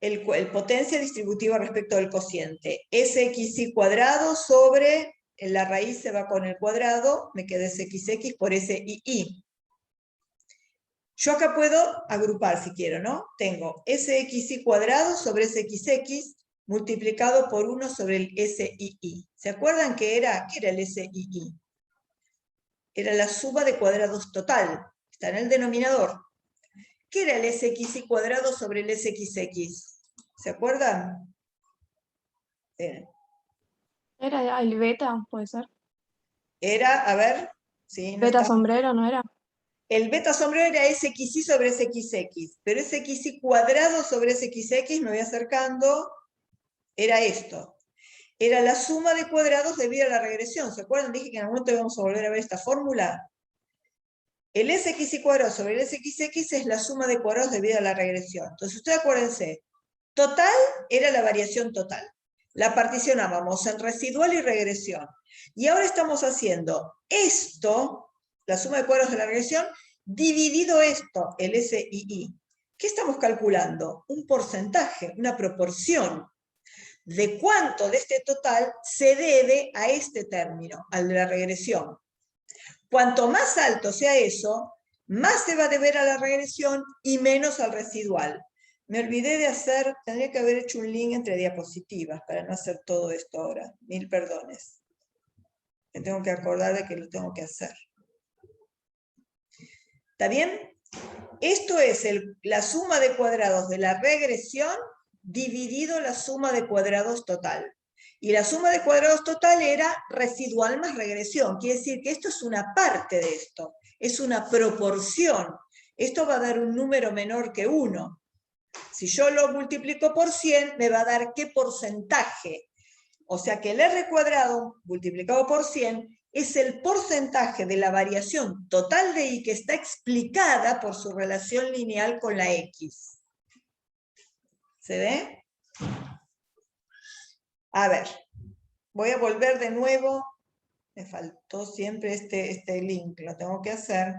El potencia distributiva respecto del cociente. SXY cuadrado sobre la raíz se va con el cuadrado, me queda SXX por SIY. Yo acá puedo agrupar si quiero, ¿no? Tengo SXY cuadrado sobre SXX multiplicado por 1 sobre el SIY. ¿Se acuerdan qué era el SIY? Era la suma de cuadrados total. Está en el denominador. ¿Qué era el SXY cuadrado sobre el SXX? ¿Se acuerdan? Era el beta, puede ser. Era, a ver, sí, no Beta está. sombrero, ¿no era? El beta sombrero era SXY sobre SXX, pero SXY cuadrado sobre SXX, me voy acercando, era esto. Era la suma de cuadrados debido a la regresión. ¿Se acuerdan? Dije que en algún momento íbamos a volver a ver esta fórmula. El SXY cuadrado sobre el SXX es la suma de cuadrados debido a la regresión. Entonces, ustedes acuérdense, total era la variación total. La particionábamos en residual y regresión. Y ahora estamos haciendo esto, la suma de cuadrados de la regresión, dividido esto, el SII. ¿Qué estamos calculando? Un porcentaje, una proporción de cuánto de este total se debe a este término, al de la regresión. Cuanto más alto sea eso, más se va a deber a la regresión y menos al residual. Me olvidé de hacer, tendría que haber hecho un link entre diapositivas para no hacer todo esto ahora. 1000 perdones. Me tengo que acordar de que lo tengo que hacer. ¿Está bien? Esto es la suma de cuadrados de la regresión dividido la suma de cuadrados total. Y la suma de cuadrados total era residual más regresión. Quiere decir que esto es una parte de esto. Es una proporción. Esto va a dar un número menor que 1. Si yo lo multiplico por 100, me va a dar qué porcentaje. O sea que el R cuadrado multiplicado por 100 es el porcentaje de la variación total de Y que está explicada por su relación lineal con la X. ¿Se ve? A ver, voy a volver de nuevo. Me faltó siempre este link, lo tengo que hacer.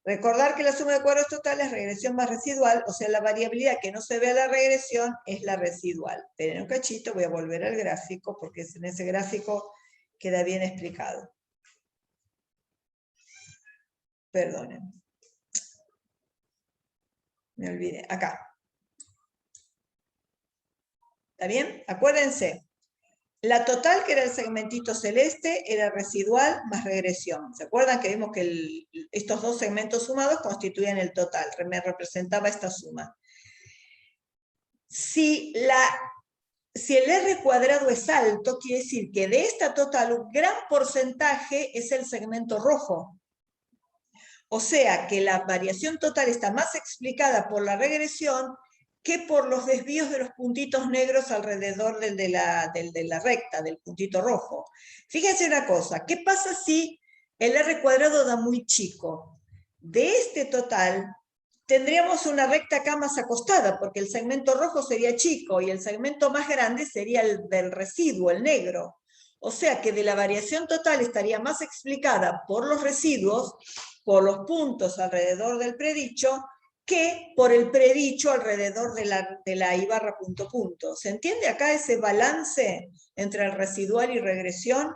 Recordar que la suma de cuadrados totales es regresión más residual, o sea, la variabilidad que no se ve a la regresión es la residual. Esperen un cachito, voy a volver al gráfico, porque en ese gráfico queda bien explicado. Perdonen. Me olvidé. Acá. ¿Está bien? Acuérdense. La total, que era el segmentito celeste, era residual más regresión. ¿Se acuerdan que vimos que estos dos segmentos sumados constituían el total? Me representaba esta suma. Si el R cuadrado es alto, quiere decir que de esta total un gran porcentaje es el segmento rojo. O sea que la variación total está más explicada por la regresión que por los desvíos de los puntitos negros alrededor del de la recta, del puntito rojo. Fíjense una cosa, ¿qué pasa si el R cuadrado da muy chico? De este total tendríamos una recta acá más acostada, porque el segmento rojo sería chico y el segmento más grande sería el del residuo, el negro. O sea que de la variación total estaría más explicada por los residuos, por los puntos alrededor del predicho, que por el predicho alrededor de la I barra punto punto. ¿Se entiende acá ese balance entre el residual y regresión?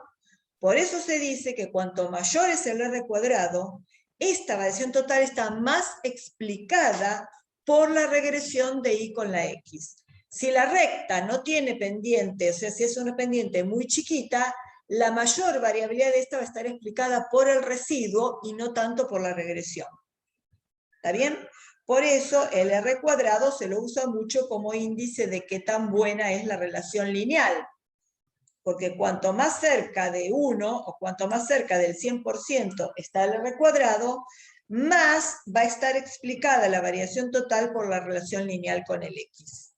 Por eso se dice que cuanto mayor es el R cuadrado, esta variación total está más explicada por la regresión de Y con la X. Si la recta no tiene pendiente, o sea, si es una pendiente muy chiquita, la mayor variabilidad de esta va a estar explicada por el residuo y no tanto por la regresión. ¿Está bien? Por eso el R cuadrado se lo usa mucho como índice de qué tan buena es la relación lineal. Porque cuanto más cerca de 1 o cuanto más cerca del 100% está el R cuadrado, más va a estar explicada la variación total por la relación lineal con el X.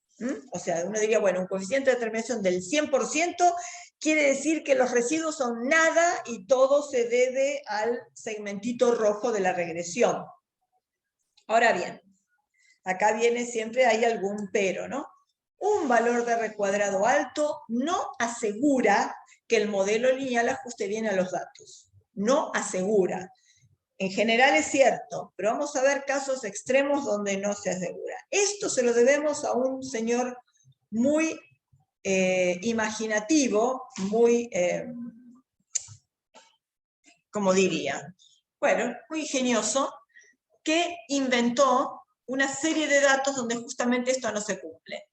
O sea, uno diría, bueno, un coeficiente de determinación del 100% quiere decir que los residuos son nada y todo se debe al segmentito rojo de la regresión. Ahora bien, acá viene siempre, hay algún pero, ¿no? Un valor de R cuadrado alto no asegura que el modelo lineal ajuste bien a los datos. No asegura. En general es cierto, pero vamos a ver casos extremos donde no se asegura. Esto se lo debemos a un señor muy imaginativo, muy, ¿cómo diría? Bueno, muy ingenioso, que inventó una serie de datos donde justamente esto no se cumple.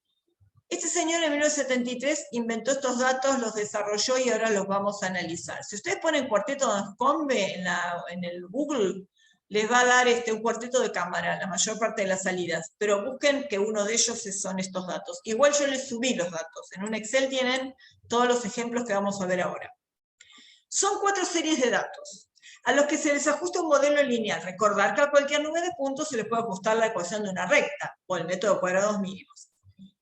Este señor en 1973 inventó estos datos, los desarrolló y ahora los vamos a analizar. Si ustedes ponen cuarteto de Anscombe en el Google, les va a dar un cuarteto de cámara, la mayor parte de las salidas, pero busquen que uno de ellos son estos datos. Igual yo les subí los datos, en un Excel tienen todos los ejemplos que vamos a ver ahora. Son 4 series de datos, a los que se les ajusta un modelo lineal. Recordar que a cualquier nube de puntos se les puede ajustar la ecuación de una recta, o el método de cuadrados mínimos.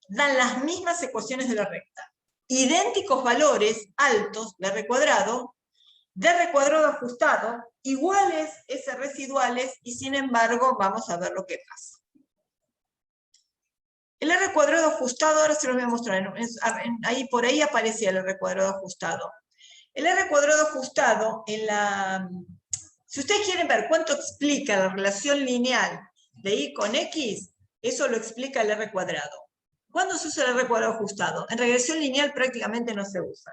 Dan las mismas ecuaciones de la recta. Idénticos valores altos de R cuadrado ajustado, iguales S residuales, y sin embargo vamos a ver lo que pasa. El R cuadrado ajustado, ahora se los voy a mostrar, ahí por ahí aparecía el R cuadrado ajustado. El R cuadrado ajustado, si ustedes quieren ver cuánto explica la relación lineal de Y con X, eso lo explica el R cuadrado. ¿Cuándo se usa el R cuadrado ajustado? En regresión lineal prácticamente no se usa.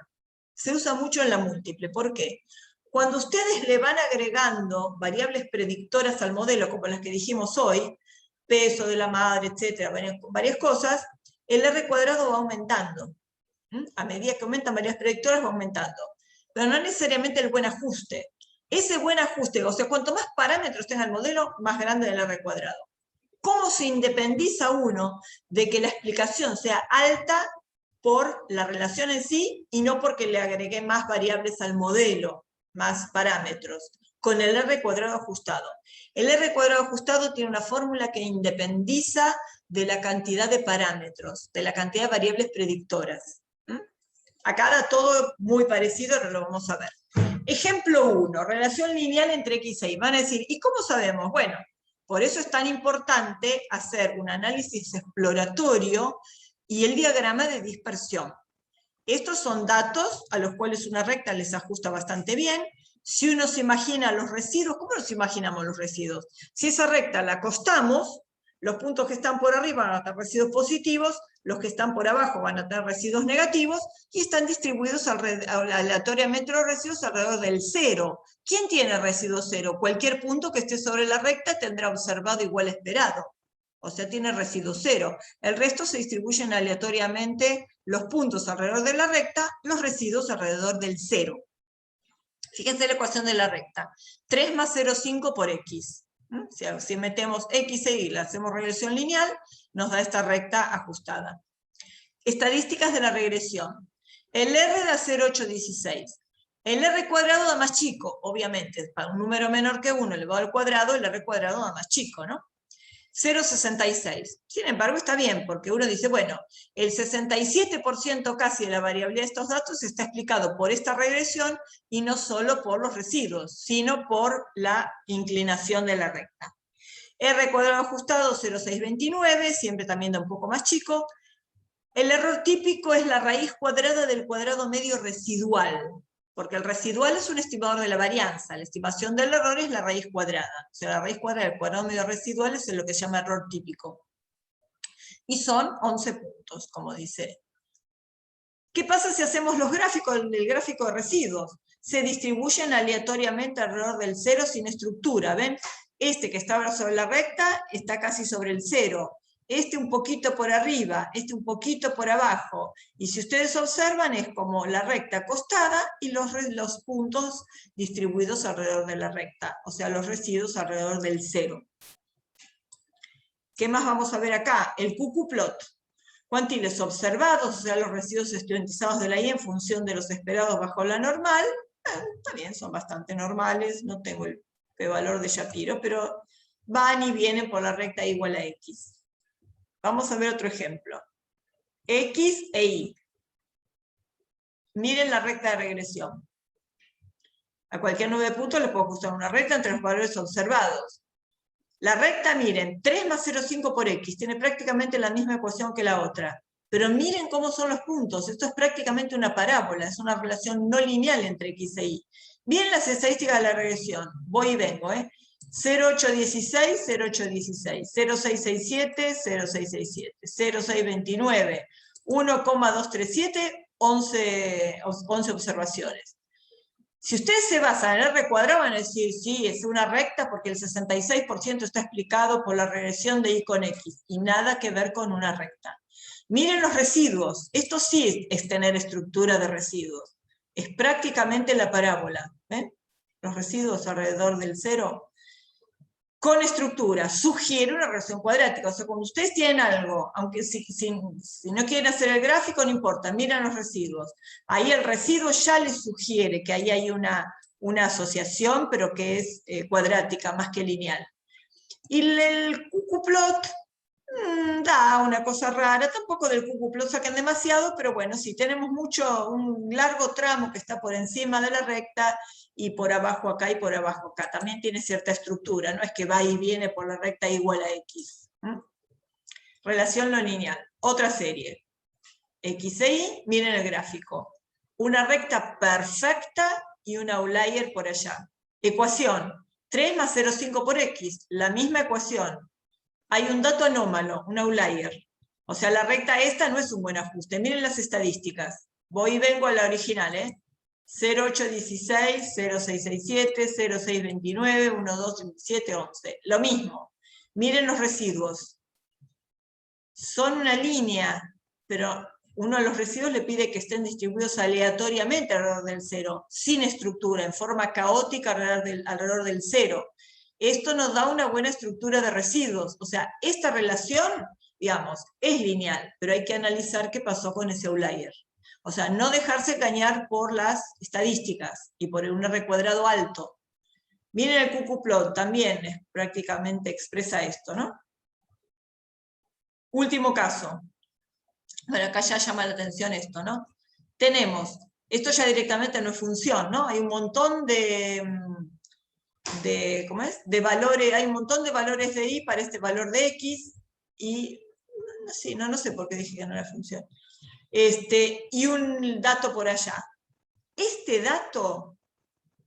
Se usa mucho en la múltiple. ¿Por qué? Cuando ustedes le van agregando variables predictoras al modelo, como las que dijimos hoy, peso de la madre, etcétera, varias cosas, el R cuadrado va aumentando. A medida que aumentan varias predictoras va aumentando. Pero no necesariamente el buen ajuste. Ese buen ajuste, o sea, cuanto más parámetros tenga el modelo, más grande el R cuadrado. ¿Cómo se independiza uno de que la explicación sea alta por la relación en sí y no porque le agregué más variables al modelo, más parámetros? Con el R cuadrado ajustado. El R cuadrado ajustado tiene una fórmula que independiza de la cantidad de parámetros, de la cantidad de variables predictoras. Acá da todo muy parecido, pero lo vamos a ver. Ejemplo 1, relación lineal entre X e Y. Van a decir, ¿y cómo sabemos? Bueno, por eso es tan importante hacer un análisis exploratorio y el diagrama de dispersión. Estos son datos a los cuales una recta les ajusta bastante bien. Si uno se imagina los residuos, ¿cómo nos imaginamos los residuos? Si esa recta la acostamos, los puntos que están por arriba van a tener residuos positivos, los que están por abajo van a tener residuos negativos, y están distribuidos aleatoriamente los residuos alrededor del cero. ¿Quién tiene residuo cero? Cualquier punto que esté sobre la recta tendrá observado igual esperado. O sea, tiene residuo cero. El resto se distribuyen aleatoriamente los puntos alrededor de la recta, los residuos alrededor del cero. Fíjense la ecuación de la recta. 3 más 0,5 por X. Si metemos X e Y y le hacemos regresión lineal, nos da esta recta ajustada. Estadísticas de la regresión. El R da 0,816. El R cuadrado da más chico, obviamente. Para un número menor que 1 elevado al cuadrado, el R cuadrado da más chico, ¿no? 0,66. Sin embargo, está bien, porque uno dice, bueno, el 67% casi de la variabilidad de estos datos está explicado por esta regresión y no solo por los residuos, sino por la inclinación de la recta. R cuadrado ajustado 0,629, siempre también da un poco más chico. El error típico es la raíz cuadrada del cuadrado medio residual, porque el residual es un estimador de la varianza, la estimación del error es la raíz cuadrada. O sea, la raíz cuadrada del cuadrado medio residual es lo que se llama error típico. Y son 11 puntos, como dice. ¿Qué pasa si hacemos los gráficos, el gráfico de residuos? Se distribuyen aleatoriamente alrededor del cero sin estructura, ¿ven? Este que está ahora sobre la recta está casi sobre el cero. Este un poquito por arriba, este un poquito por abajo. Y si ustedes observan, es como la recta acostada y los puntos distribuidos alrededor de la recta, o sea, los residuos alrededor del cero. ¿Qué más vamos a ver acá? El QQ-plot. Cuantiles observados, o sea, los residuos estudiantizados de la Y en función de los esperados bajo la normal. Está bien, son bastante normales, no tengo el p-valor de Shapiro, pero van y vienen por la recta igual a X. Vamos a ver otro ejemplo. X e Y. Miren la recta de regresión. A cualquier nube de puntos les puedo ajustar una recta entre los valores observados. La recta, miren, 3 más 0,5 por X, tiene prácticamente la misma ecuación que la otra. Pero miren cómo son los puntos, esto es prácticamente una parábola, es una relación no lineal entre X e Y. Miren las estadísticas de la regresión, voy y vengo, 0,816, 0,816, 0,667, 0,667, 0,629, 1,237, 11 observaciones. Si ustedes se basan en R cuadrado, van a decir, sí, es una recta porque el 66% está explicado por la regresión de Y con X, y nada que ver con una recta. Miren los residuos, esto sí es tener estructura de residuos. Es prácticamente la parábola, ¿ven? Los residuos alrededor del cero. con estructura, sugiere una relación cuadrática. O sea, cuando ustedes tienen algo, aunque si no quieren hacer el gráfico, no importa, miran los residuos. Ahí el residuo ya les sugiere que ahí hay una asociación, pero que es cuadrática más que lineal. Y el cucuplot da una cosa rara, tampoco del cucuplot saquen demasiado, pero bueno, si tenemos un largo tramo que está por encima de la recta, y por abajo acá y por abajo acá. También tiene cierta estructura, no es que va y viene por la recta igual a X. Relación no lineal. Otra serie. X e Y, miren el gráfico. Una recta perfecta y un outlier por allá. Ecuación. 3 más 0,5 por X. La misma ecuación. Hay un dato anómalo, un outlier. O sea, la recta esta no es un buen ajuste. Miren las estadísticas. Voy y vengo a la original, 0,816, 0,667, 0,629, 1,227, 11. Lo mismo. Miren los residuos. Son una línea, pero uno de los residuos le pide que estén distribuidos aleatoriamente alrededor del cero, sin estructura, en forma caótica alrededor del cero. Esto nos da una buena estructura de residuos. O sea, esta relación, digamos, es lineal, pero hay que analizar qué pasó con ese outlier. O sea, no dejarse engañar por las estadísticas y por un R cuadrado alto. Miren el cucuplot, también prácticamente expresa esto, ¿no? Último caso. Bueno, acá ya llama la atención esto, ¿no? Tenemos, esto ya directamente no es función, ¿no? Hay un montón ¿cómo es? De valores, hay un montón de valores de y para este valor de x, y sí, no sé por qué dije que no era función. Y un dato por allá. Este dato,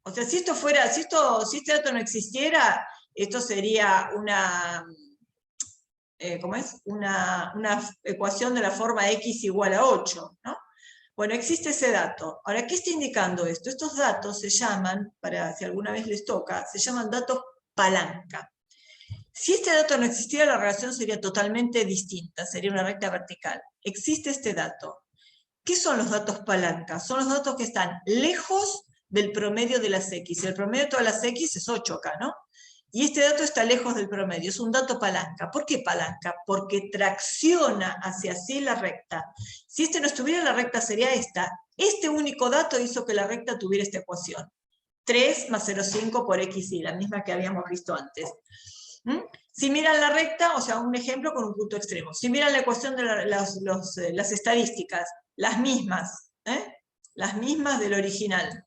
o sea, si este dato no existiera, esto sería ¿cómo es? Una ecuación de la forma x igual a 8, ¿no? Bueno, existe ese dato. Ahora, ¿qué está indicando esto? Estos datos se llaman, para si alguna vez les toca, se llaman datos palanca. Si este dato no existiera, la relación sería totalmente distinta, sería una recta vertical. Existe este dato. ¿Qué son los datos palanca? Son los datos que están lejos del promedio de las X. El promedio de todas las X es 8 acá, ¿no? Y este dato está lejos del promedio, es un dato palanca. ¿Por qué palanca? Porque tracciona hacia sí la recta. Si este no estuviera, la recta sería esta. Este único dato hizo que la recta tuviera esta ecuación. 3 más 0,5 por XY, la misma que habíamos visto antes. Si miran la recta, o sea, un ejemplo con un punto extremo. Si miran la ecuación de las estadísticas, las mismas del original.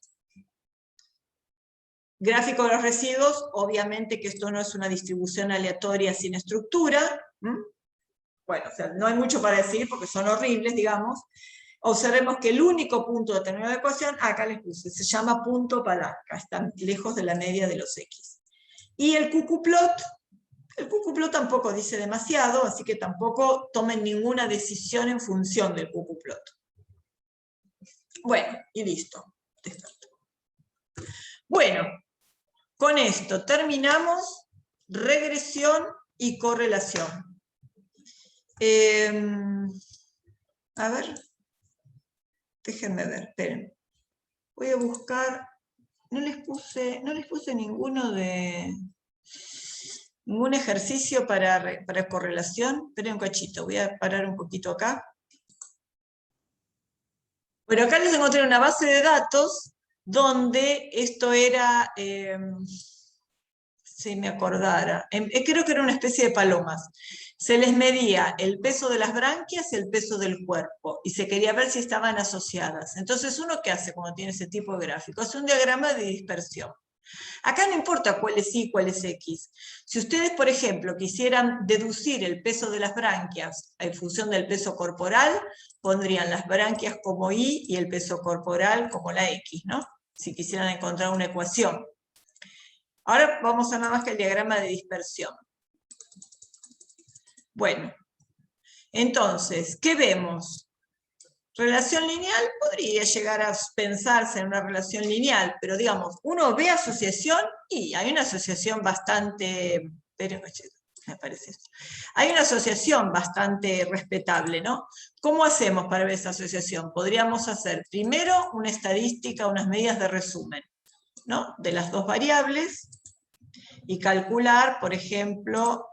Gráfico de los residuos, obviamente que esto no es una distribución aleatoria sin estructura. Bueno, o sea, no hay mucho para decir porque son horribles, digamos. Observemos que el único punto determinado de la ecuación, acá les puse, se llama punto palanca, están lejos de la media de los X. Y el cucuplot tampoco dice demasiado, así que tampoco tomen ninguna decisión en función del cucuplot. Bueno, y listo. Bueno, con esto terminamos regresión y correlación. A ver, déjenme ver, esperen. Voy a buscar, no les puse ningún ejercicio para correlación. Esperen un cachito, voy a parar un poquito acá. Bueno, acá les encontré una base de datos donde esto era, si me acordara, creo que era una especie de palomas. Se les medía el peso de las branquias y el peso del cuerpo, y se quería ver si estaban asociadas. Entonces, ¿uno qué hace cuando tiene ese tipo de gráfico? Hace un diagrama de dispersión. Acá no importa cuál es Y, cuál es X. Si ustedes, por ejemplo, quisieran deducir el peso de las branquias en función del peso corporal, pondrían las branquias como Y y el peso corporal como la X, ¿no? Si quisieran encontrar una ecuación. Ahora vamos a nada más que el diagrama de dispersión. Bueno, entonces, ¿qué vemos? Relación lineal podría llegar a pensarse en una relación lineal, pero digamos, uno ve asociación y hay una asociación bastante, me parece esto. Hay una asociación bastante respetable, ¿no? ¿Cómo hacemos para ver esa asociación? Podríamos hacer primero una estadística, unas medidas de resumen, ¿no? De las dos variables, y calcular, por ejemplo,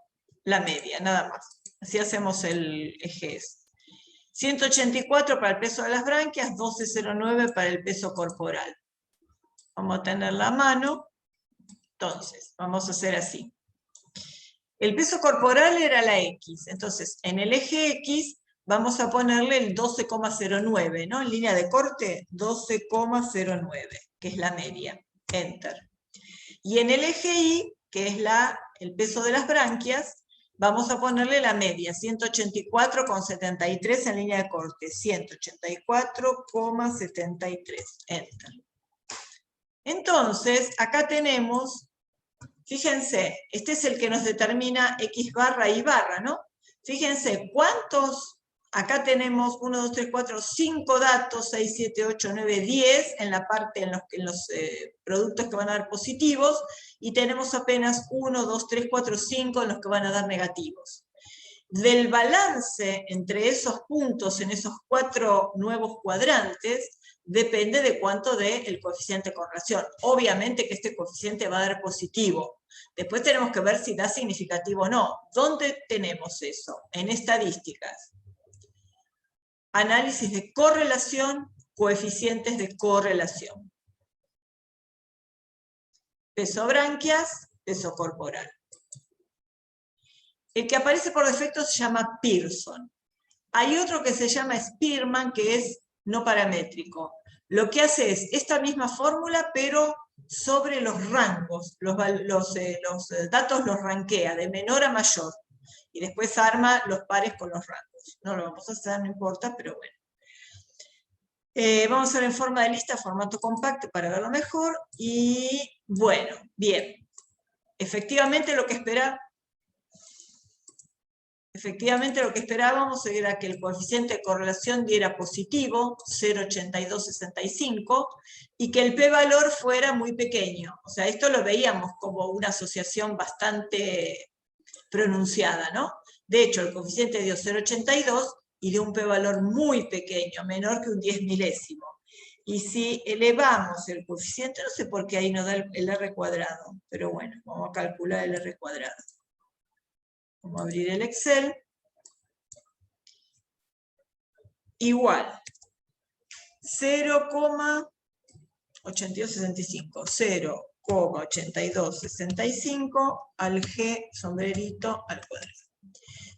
la media, nada más. Así hacemos el eje S. 184 para el peso de las branquias, 12,09 para el peso corporal. Vamos a tener la mano. Entonces, vamos a hacer así. El peso corporal era la X. Entonces, en el eje X vamos a ponerle el 12,09, ¿no? En línea de corte, 12,09, que es la media. Enter. Y en el eje Y, que es el peso de las branquias, vamos a ponerle la media, 184,73 en línea de corte, 184,73, enter. Entonces, acá tenemos, fíjense, este es el que nos determina X barra y barra, ¿no? Fíjense, ¿cuántos? Acá tenemos 1, 2, 3, 4, 5 datos, 6, 7, 8, 9, 10, en la parte, en los productos que van a dar positivos, y tenemos apenas 1, 2, 3, 4, 5 en los que van a dar negativos. Del balance entre esos puntos en esos 4 nuevos cuadrantes, depende de cuánto dé el coeficiente de correlación. Obviamente que este coeficiente va a dar positivo. Después tenemos que ver si da significativo o no. ¿Dónde tenemos eso? En estadísticas. Análisis de correlación, coeficientes de correlación. Peso branquias, peso corporal. El que aparece por defecto se llama Pearson. Hay otro que se llama Spearman, que es no paramétrico. Lo que hace es esta misma fórmula, pero sobre los rangos. Los datos los rankea de menor a mayor. Y después arma los pares con los rangos. No lo vamos a hacer, no importa, pero bueno. Vamos a ver en forma de lista, formato compacto para verlo mejor. Y bueno, bien. Efectivamente lo que esperábamos era que el coeficiente de correlación diera positivo, 0,8265, y que el p-valor fuera muy pequeño. O sea, esto lo veíamos como una asociación bastante pronunciada, ¿no? De hecho, el coeficiente dio 0,82 y dio un p-valor muy pequeño, menor que un 10 milésimo. Y si elevamos el coeficiente, no sé por qué ahí no da el r cuadrado, pero bueno, vamos a calcular el r cuadrado. Vamos a abrir el Excel. Igual 0,8265, 0,8265 al G sombrerito al cuadrado.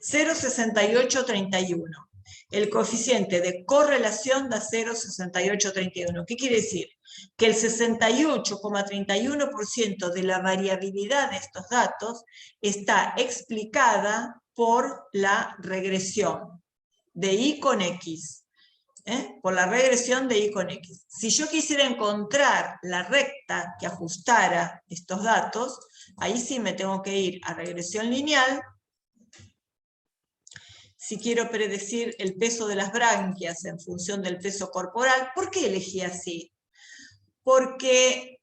0,6831. El coeficiente de correlación da 0,6831. ¿Qué quiere decir? Que el 68,31% de la variabilidad de estos datos está explicada por la regresión de Y con X. Por la regresión de Y con X. Si yo quisiera encontrar la recta que ajustara estos datos, ahí sí me tengo que ir a regresión lineal. Si quiero predecir el peso de las branquias en función del peso corporal, ¿por qué elegí así? Porque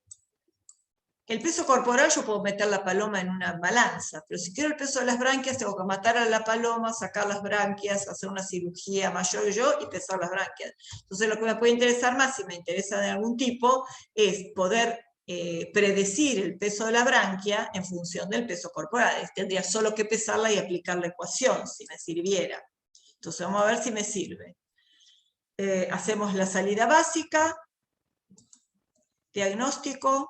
el peso corporal yo puedo meter la paloma en una balanza, pero si quiero el peso de las branquias tengo que matar a la paloma, sacar las branquias, hacer una cirugía mayor y pesar las branquias. Entonces lo que me puede interesar más, si me interesa de algún tipo, es poder predecir el peso de la branquia en función del peso corporal. Tendría solo que pesarla y aplicar la ecuación, si me sirviera. Entonces vamos a ver si me sirve. Hacemos la salida básica, diagnóstico.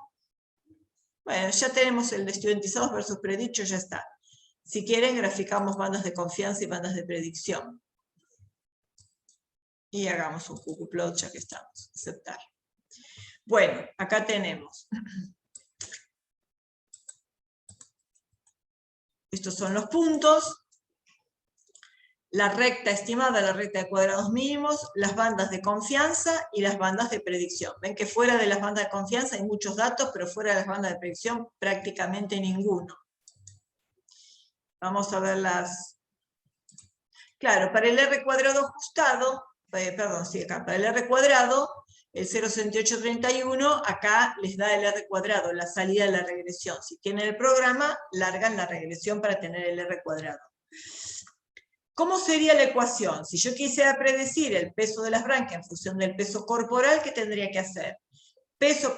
Bueno, ya tenemos el de estudiantizados versus predichos, ya está. Si quieren, graficamos bandas de confianza y bandas de predicción. Y hagamos un QQplot ya que estamos. Aceptar. Bueno, acá tenemos. Estos son los puntos. La recta estimada, la recta de cuadrados mínimos, las bandas de confianza y las bandas de predicción. Ven que fuera de las bandas de confianza hay muchos datos, pero fuera de las bandas de predicción prácticamente ninguno. Vamos a ver las... Claro, para el R cuadrado ajustado, para el R cuadrado, el 0,6831, acá les da el R cuadrado, la salida de la regresión. Si tienen el programa, largan la regresión para tener el R cuadrado. ¿Cómo sería la ecuación? Si yo quisiera predecir el peso de las branquias en función del peso corporal, ¿qué tendría que hacer? peso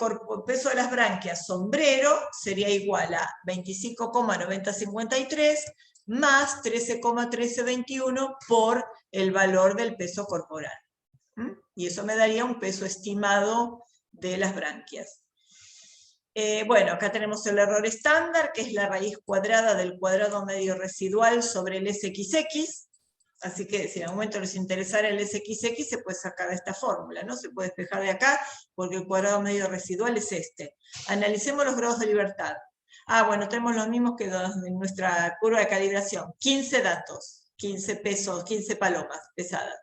de las branquias sombrero sería igual a 25,9053 más 13,1321 por el valor del peso corporal. Y eso me daría un peso estimado de las branquias. Bueno, acá tenemos el error estándar, que es la raíz cuadrada del cuadrado medio residual sobre el SXX. Así que si en algún momento les interesara el SXX, se puede sacar de esta fórmula, ¿no? Se puede despejar de acá, porque el cuadrado medio residual es este. Analicemos los grados de libertad. Bueno, tenemos los mismos que en nuestra curva de calibración. 15 datos, 15 pesos, 15 palomas pesadas.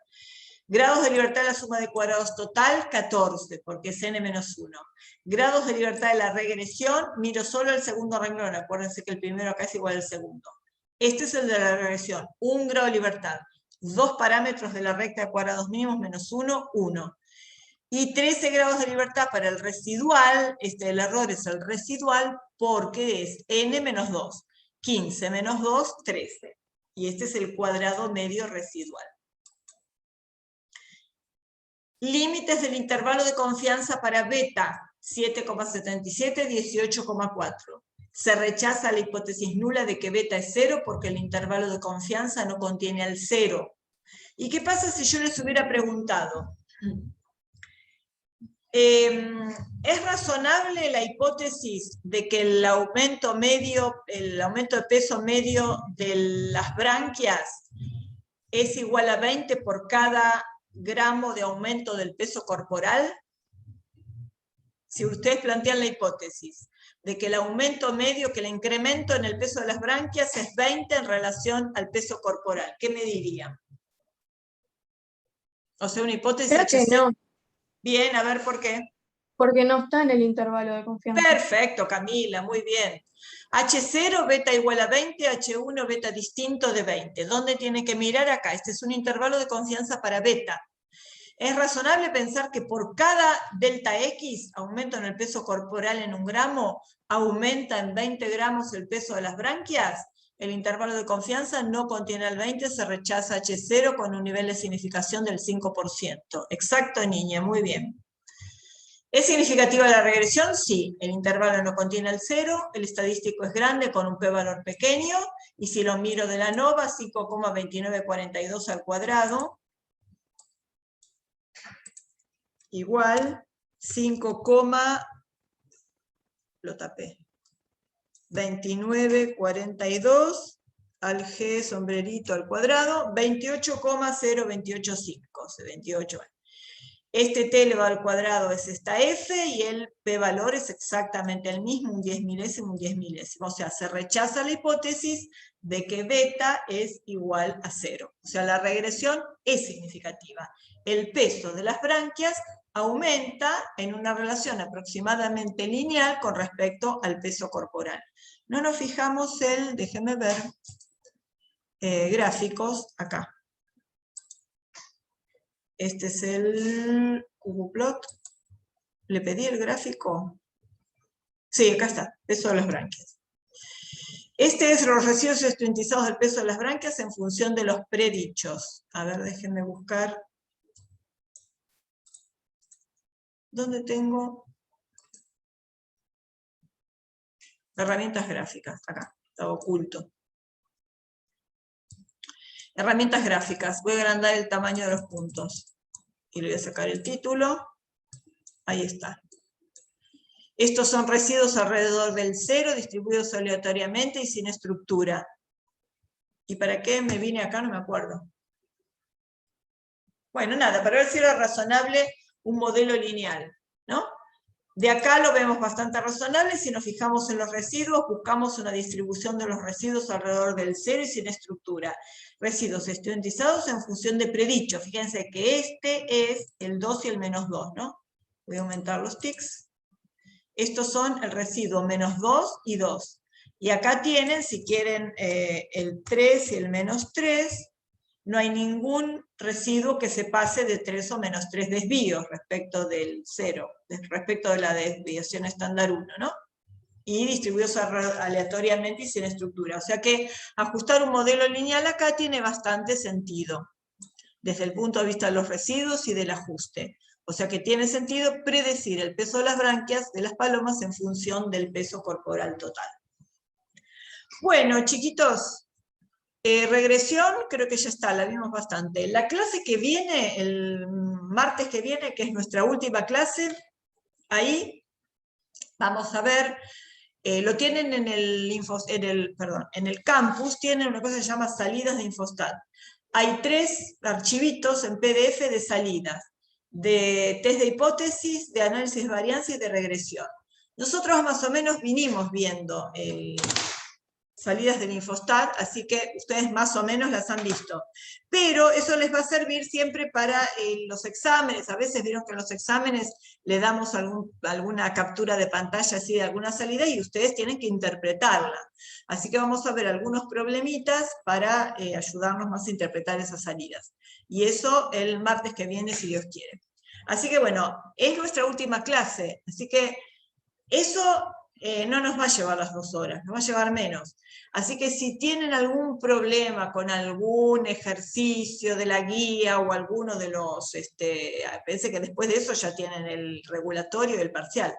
Grados de libertad de la suma de cuadrados total, 14, porque es n-1. Grados de libertad de la regresión, miro solo el segundo renglón, acuérdense que el primero acá es igual al segundo. Este es el de la regresión, 1 grado de libertad. 2 parámetros de la recta de cuadrados mínimos, menos 1, 1. Y 13 grados de libertad para el residual, el error es el residual, porque es n-2. 15 menos 2, 13. Y este es el cuadrado medio residual. Límites del intervalo de confianza para beta, 7,77, 18,4. Se rechaza la hipótesis nula de que beta es 0 porque el intervalo de confianza no contiene al 0. ¿Y qué pasa si yo les hubiera preguntado? ¿Es razonable la hipótesis de que el aumento de peso medio de las branquias es igual a 20 por cada gramo de aumento del peso corporal? Si ustedes plantean la hipótesis de que el aumento medio, que el incremento en el peso de las branquias es 20 en relación al peso corporal, ¿qué me dirían? O sea, una hipótesis Creo que no, Bien, a ver por qué. porque no está en el intervalo de confianza. Perfecto, Camila, muy bien. H0, beta igual a 20, H1, beta distinto de 20. ¿Dónde tiene que mirar? Acá. Este es un intervalo de confianza para beta. ¿Es razonable pensar que por cada delta X, aumento en el peso corporal en 1 gramo, aumenta en 20 gramos el peso de las branquias? El intervalo de confianza no contiene el 20, se rechaza H0 con un nivel de significación del 5%. Exacto, niña, muy bien. ¿Es significativa la regresión? Sí. El intervalo no contiene el 0, el estadístico es grande con un p-valor pequeño, y si lo miro de la ANOVA, 5,2942 al cuadrado, igual 2942 al G sombrerito al cuadrado, 28,0285, 28. Este t elevado al cuadrado es esta f, y el p-valor es exactamente el mismo, un 10 milésimo, un 10 milésimo. O sea, se rechaza la hipótesis de que beta es igual a 0. O sea, la regresión es significativa. El peso de las branquias aumenta en una relación aproximadamente lineal con respecto al peso corporal. No nos fijamos déjenme ver, gráficos acá. Este es el cuboplot. ¿Le pedí el gráfico? Sí, acá está, peso de las branquias. Este es los residuos estudiantizados del peso de las branquias en función de los predichos. A ver, déjenme buscar. ¿Dónde tengo? Herramientas gráficas, acá, está oculto. Herramientas gráficas, voy a agrandar el tamaño de los puntos. Y le voy a sacar el título. Ahí está. Estos son residuos alrededor del 0, distribuidos aleatoriamente y sin estructura. ¿Y para qué me vine acá? No me acuerdo. Bueno, nada, para ver si era razonable un modelo lineal, ¿no? De acá lo vemos bastante razonable. Si nos fijamos en los residuos, buscamos una distribución de los residuos alrededor del 0 y sin estructura. Residuos estudiantizados en función de predicho. Fíjense que este es el 2 y el menos 2, ¿no? Voy a aumentar los tics. Estos son el residuo menos 2 y 2. Y acá tienen, si quieren, el 3 y el menos 3. No hay ningún residuo que se pase de 3 o menos 3 desvíos respecto del 0, respecto de la desviación estándar 1, ¿no? Y distribuidos aleatoriamente y sin estructura. O sea que ajustar un modelo lineal acá tiene bastante sentido, desde el punto de vista de los residuos y del ajuste. O sea que tiene sentido predecir el peso de las branquias de las palomas en función del peso corporal total. Bueno, chiquitos, regresión creo que ya está, la vimos bastante. La clase que viene, el martes que viene, que es nuestra última clase, ahí vamos a ver, lo tienen en el campus, tienen una cosa que se llama salidas de Infostat. Hay 3 archivitos en PDF de salidas, de test de hipótesis, de análisis de varianza y de regresión. Nosotros más o menos vinimos viendo salidas del Infostat, así que ustedes más o menos las han visto. Pero eso les va a servir siempre para los exámenes. A veces vieron que en los exámenes le damos alguna captura de pantalla así de alguna salida y ustedes tienen que interpretarla. Así que vamos a ver algunos problemitas para ayudarnos más a interpretar esas salidas. Y eso el martes que viene, si Dios quiere. Así que bueno, es nuestra última clase, así que eso no nos va a llevar las 2 horas, nos va a llevar menos. Así que si tienen algún problema con algún ejercicio de la guía o alguno de los, pensé que después de eso ya tienen el regulatorio y el parcial,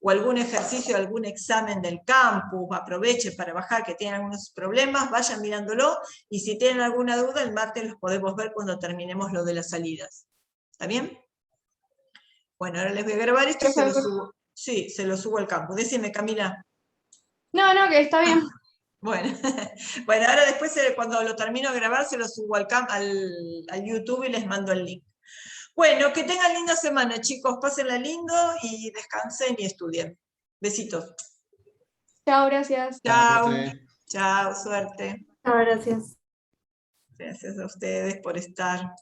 o algún ejercicio, algún examen del campus, aprovechen para bajar que tienen algunos problemas, vayan mirándolo, y si tienen alguna duda, el martes los podemos ver cuando terminemos lo de las salidas. ¿Está bien? Bueno, ahora les voy a grabar esto y se lo subo. Sí, se lo subo al campus. Decime, Camila. No, que está bien. Bueno, bueno, ahora después cuando lo termino de grabar se lo subo al YouTube y les mando el link. Bueno, que tengan linda semana, chicos. Pásenla lindo y descansen y estudien. Besitos. Chao, gracias. Chao. Profe. Chao, suerte. Chao, gracias. Gracias a ustedes por estar.